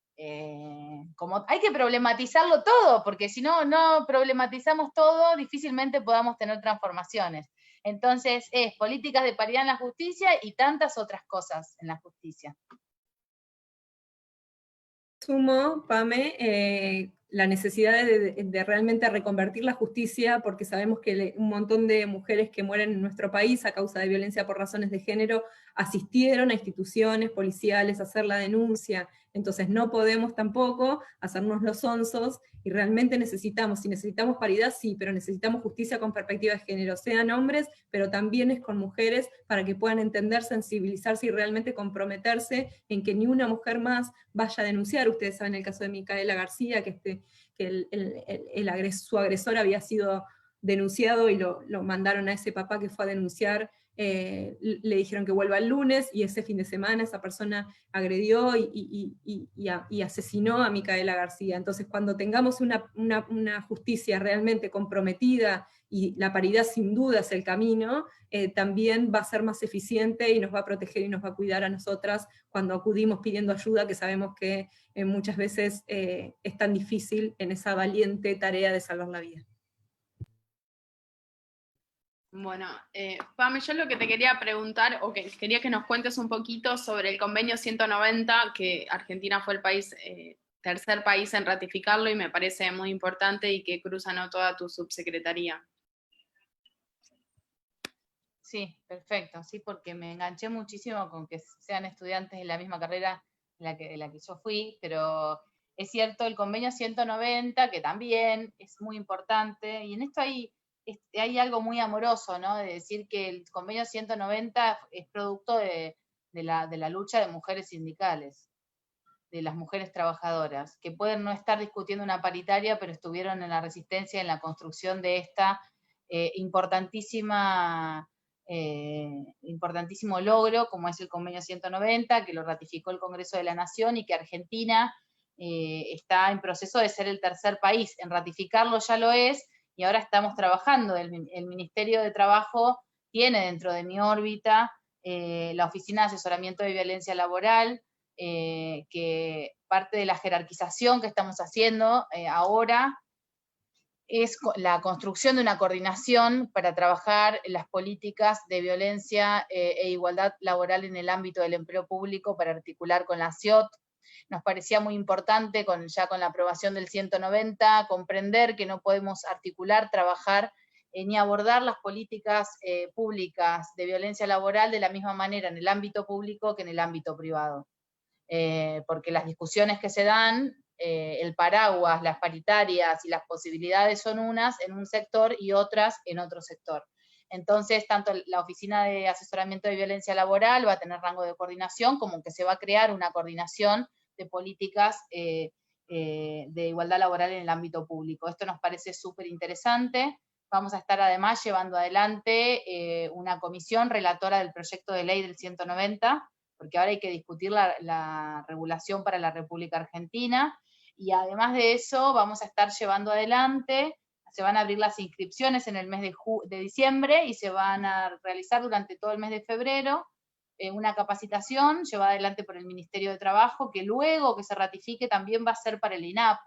Como hay que problematizarlo todo, porque si no problematizamos todo, difícilmente podamos tener transformaciones. Entonces, es políticas de paridad en la justicia y tantas otras cosas en la justicia. Sumo, Pame, la necesidad de realmente reconvertir la justicia, porque sabemos que un montón de mujeres que mueren en nuestro país a causa de violencia por razones de género asistieron a instituciones policiales a hacer la denuncia. Entonces no podemos tampoco hacernos los sonsos, y realmente necesitamos, si necesitamos paridad, sí, pero necesitamos justicia con perspectiva de género, sean hombres, pero también es con mujeres, para que puedan entender, sensibilizarse y realmente comprometerse en que ni una mujer más vaya a denunciar. Ustedes saben el caso de Micaela García, que su agresor había sido denunciado y lo mandaron a ese papá que fue a denunciar. Le dijeron que vuelva el lunes, y ese fin de semana esa persona agredió y asesinó a Micaela García. Entonces, cuando tengamos una justicia realmente comprometida, y la paridad sin duda es el camino, también va a ser más eficiente y nos va a proteger y nos va a cuidar a nosotras cuando acudimos pidiendo ayuda, que sabemos que muchas veces es tan difícil en esa valiente tarea de salvar la vida. Bueno, Pame, yo lo que te quería preguntar, o que quería que nos cuentes un poquito sobre el convenio 190, que Argentina fue el tercer país en ratificarlo, y me parece muy importante, y que cruza, ¿no?, toda tu subsecretaría. Sí, perfecto, sí, porque me enganché muchísimo con que sean estudiantes de la misma carrera de la que yo fui, pero es cierto, el convenio 190, que también es muy importante, y en esto hay algo muy amoroso, ¿no? De decir que el convenio 190 es producto de la lucha de mujeres sindicales, de las mujeres trabajadoras, que pueden no estar discutiendo una paritaria, pero estuvieron en la resistencia, en la construcción de esta importantísimo logro, como es el convenio 190, que lo ratificó el Congreso de la Nación, y que Argentina está en proceso de ser el tercer país en ratificarlo, ya lo es, y ahora estamos trabajando. El Ministerio de Trabajo tiene dentro de mi órbita la Oficina de Asesoramiento de Violencia Laboral, que parte de la jerarquización que estamos haciendo ahora es la construcción de una coordinación para trabajar las políticas de violencia e igualdad laboral en el ámbito del empleo público, para articular con la CIOT. Nos parecía muy importante, ya con la aprobación del 190, comprender que no podemos articular, trabajar ni abordar las políticas públicas de violencia laboral de la misma manera en el ámbito público que en el ámbito privado. Porque las discusiones que se dan, el paraguas, las paritarias y las posibilidades son unas en un sector y otras en otro sector. Entonces, tanto la Oficina de Asesoramiento de Violencia Laboral va a tener rango de coordinación, como que se va a crear una coordinación de políticas de igualdad laboral en el ámbito público. Esto nos parece súper interesante. Vamos a estar además llevando adelante una comisión relatora del proyecto de ley del 190, porque ahora hay que discutir la regulación para la República Argentina, y además de eso vamos a estar llevando adelante, se van a abrir las inscripciones en el mes de diciembre, y se van a realizar durante todo el mes de febrero una capacitación llevada adelante por el Ministerio de Trabajo, que luego que se ratifique también va a ser para el INAP,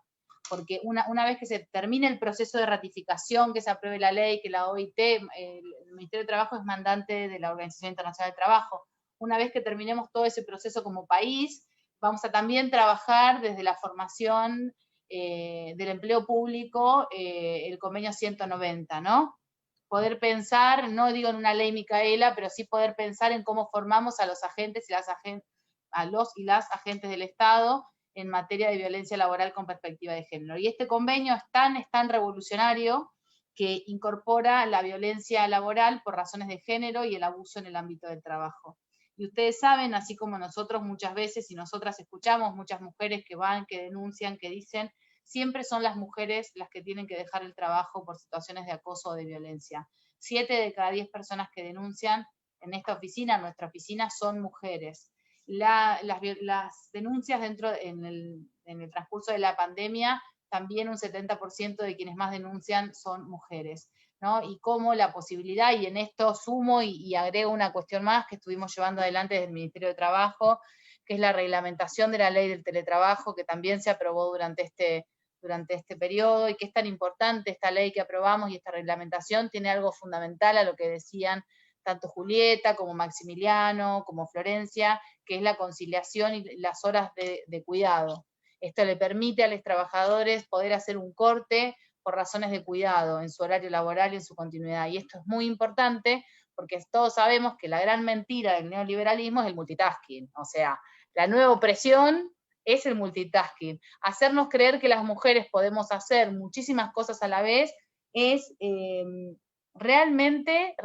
porque una vez que se termine el proceso de ratificación, que se apruebe la ley, que la OIT, el Ministerio de Trabajo es mandante de la Organización Internacional del Trabajo. Una vez que terminemos todo ese proceso como país, vamos a también trabajar desde la formación del empleo público, el convenio 190, ¿no? Poder pensar, no digo en una ley Micaela, pero sí poder pensar en cómo formamos a los agentes y las agentes del Estado en materia de violencia laboral con perspectiva de género. Y este convenio es tan revolucionario que incorpora la violencia laboral por razones de género y el abuso en el ámbito del trabajo. Y ustedes saben, así como nosotros muchas veces, y nosotras escuchamos muchas mujeres que van, que denuncian, que dicen, siempre son las mujeres las que tienen que dejar el trabajo por situaciones de acoso o de violencia. 7 de cada 10 personas que denuncian en esta oficina, en nuestra oficina, son mujeres. Las denuncias en el transcurso de la pandemia, también un 70% de quienes más denuncian son mujeres, ¿no? Y cómo la posibilidad, y en esto sumo y agrego una cuestión más que estuvimos llevando adelante desde el Ministerio de Trabajo, que es la reglamentación de la ley del teletrabajo, que también se aprobó durante este periodo, y que es tan importante esta ley que aprobamos, y esta reglamentación tiene algo fundamental a lo que decían tanto Julieta como Maximiliano, como Florencia, que es la conciliación y las horas de cuidado. Esto le permite a los trabajadores poder hacer un corte por razones de cuidado en su horario laboral y en su continuidad. Y esto es muy importante porque todos sabemos que la gran mentira del neoliberalismo es el multitasking, o sea, la nueva opresión es el multitasking. Hacernos creer que las mujeres podemos hacer muchísimas cosas a la vez es realmente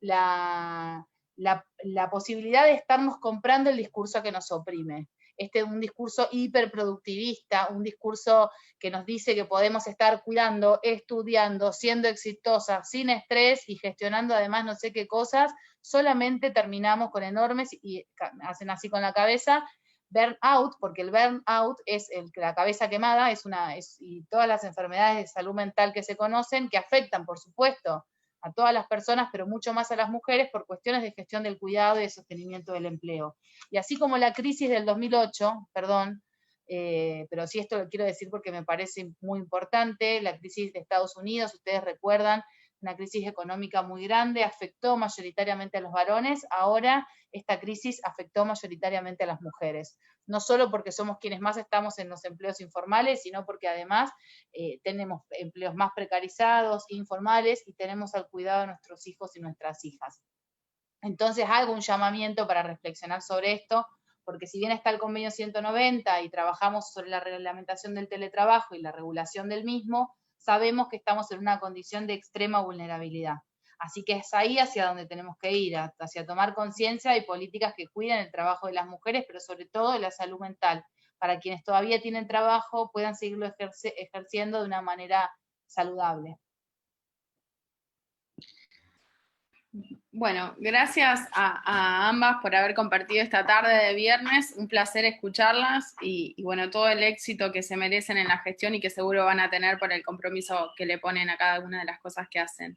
la posibilidad de estarnos comprando el discurso que nos oprime. Un discurso hiperproductivista, un discurso que nos dice que podemos estar cuidando, estudiando, siendo exitosas, sin estrés y gestionando además no sé qué cosas, solamente terminamos con enormes, y hacen así con la cabeza, burnout, porque el burnout es la cabeza quemada, y todas las enfermedades de salud mental que se conocen, que afectan, por supuesto, a todas las personas, pero mucho más a las mujeres por cuestiones de gestión del cuidado y de sostenimiento del empleo. Y así como la crisis del 2008, perdón, pero sí esto lo quiero decir porque me parece muy importante, la crisis de Estados Unidos, ustedes recuerdan, una crisis económica muy grande, afectó mayoritariamente a los varones, ahora esta crisis afectó mayoritariamente a las mujeres. No solo porque somos quienes más estamos en los empleos informales, sino porque además tenemos empleos más precarizados, informales, y tenemos al cuidado de nuestros hijos y nuestras hijas. Entonces hago un llamamiento para reflexionar sobre esto, porque si bien está el convenio 190 y trabajamos sobre la reglamentación del teletrabajo y la regulación del mismo, sabemos que estamos en una condición de extrema vulnerabilidad. Así que es ahí hacia donde tenemos que ir, hacia tomar conciencia y políticas que cuiden el trabajo de las mujeres, pero sobre todo de la salud mental, para quienes todavía tienen trabajo puedan seguirlo ejerciendo de una manera saludable. Bueno, gracias a ambas por haber compartido esta tarde de viernes, un placer escucharlas y bueno, todo el éxito que se merecen en la gestión y que seguro van a tener por el compromiso que le ponen a cada una de las cosas que hacen.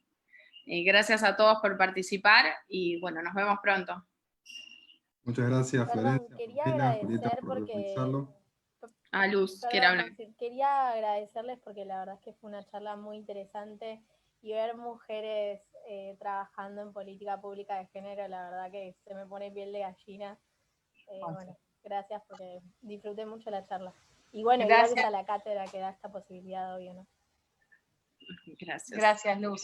Gracias a todos por participar y bueno, nos vemos pronto. Muchas gracias, Perdón, Florencia, quería Pamela, Julieta, agradecer por porque... organizarlo. A Luz, quiere Perdón, hablar. Maxi, quería agradecerles porque la verdad es que fue una charla muy interesante y ver mujeres trabajando en política pública de género, la verdad que se me pone piel de gallina. Bueno, gracias porque disfruté mucho la charla. Y bueno, Gracias. gracias a la cátedra que da esta posibilidad, obvio, ¿no? Gracias. Gracias, Luz.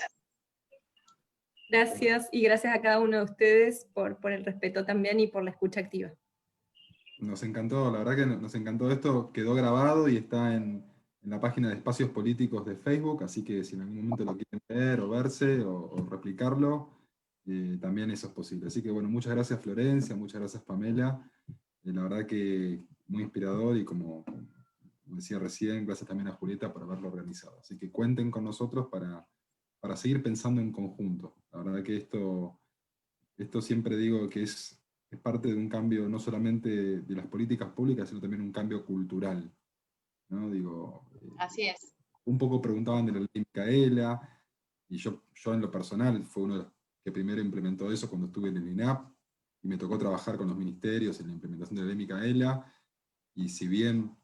Gracias, y gracias a cada uno de ustedes por el respeto también y por la escucha activa. Nos encantó, la verdad que nos encantó esto, quedó grabado y está en la página de Espacios Políticos de Facebook, así que si en algún momento lo quieren ver o verse o replicarlo, también eso es posible. Así que bueno, muchas gracias Florencia, muchas gracias Pamela, la verdad que muy inspirador y como decía recién, gracias también a Julieta por haberlo organizado. Así que cuenten con nosotros para seguir pensando en conjunto. La verdad que esto siempre digo que es parte de un cambio no solamente de las políticas públicas, sino también un cambio cultural, ¿no? Digo, Así es. un poco preguntaban de la ley Micaela, y yo en lo personal fue uno de los que primero implementó eso cuando estuve en el INAP, y me tocó trabajar con los ministerios en la implementación de la ley Micaela, y si bien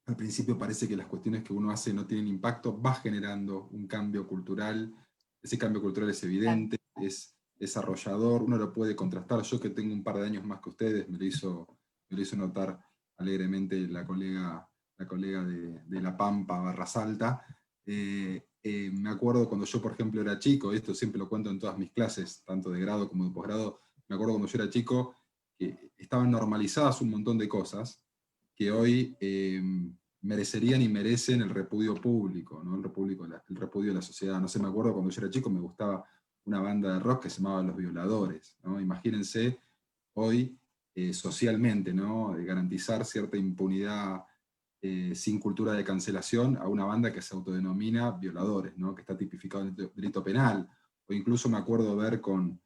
al principio parece que las cuestiones que uno hace no tienen impacto, va generando un cambio cultural, ese cambio cultural es evidente, es arrollador, uno lo puede contrastar. Yo que tengo un par de años más que ustedes, me lo hizo notar alegremente la colega de La Pampa, Barra Salta. Me acuerdo cuando yo, por ejemplo, era chico, esto siempre lo cuento en todas mis clases, tanto de grado como de posgrado, me acuerdo cuando yo era chico, que estaban normalizadas un montón de cosas que hoy merecerían y merecen el repudio público, ¿no? el repudio de la sociedad. No sé, me acuerdo cuando yo era chico me gustaba una banda de rock que se llamaba Los Violadores, ¿no? Imagínense hoy socialmente, ¿no? Garantizar cierta impunidad sin cultura de cancelación a una banda que se autodenomina Violadores, ¿no? Que está tipificado en el delito penal. O incluso me acuerdo ver con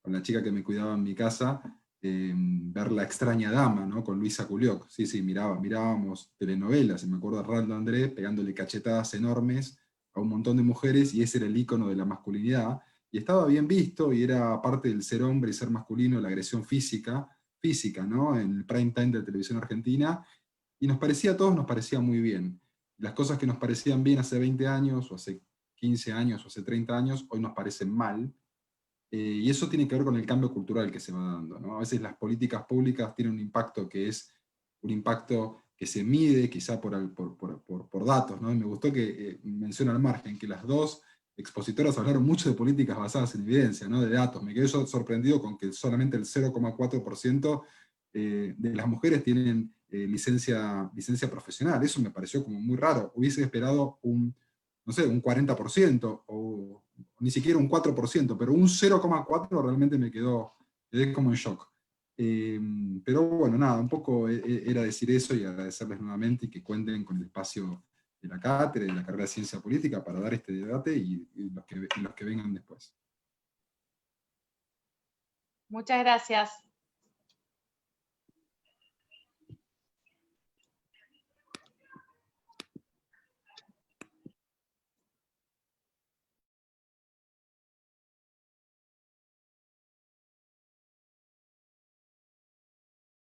la chica que me cuidaba en mi casa, ver La extraña dama, ¿no? Con Luisa Culioc. Sí, mirábamos telenovelas, y me acuerdo a Raldo Andrés pegándole cachetadas enormes a un montón de mujeres, y ese era el ícono de la masculinidad, y estaba bien visto, y era parte del ser hombre y ser masculino, la agresión física, ¿no? En el prime time de la televisión argentina, y a todos nos parecía muy bien. Las cosas que nos parecían bien hace 20 años, o hace 15 años, o hace 30 años, hoy nos parecen mal, y eso tiene que ver con el cambio cultural que se va dando, ¿no? A veces las políticas públicas tienen un impacto que es un impacto que se mide quizá por datos, ¿no? Y me gustó que menciona al margen que las dos expositoras hablaron mucho de políticas basadas en evidencia, ¿no? De datos. Me quedé sorprendido con que solamente el 0,4% de las mujeres tienen licencia profesional. Eso me pareció como muy raro. Hubiese esperado no sé, un 40%, o ni siquiera un 4%, pero un 0,4% realmente quedé como en shock. Pero bueno, nada, un poco era decir eso y agradecerles nuevamente y que cuenten con el espacio de la cátedra y de la carrera de Ciencia Política para dar este debate y los que vengan después. Muchas gracias.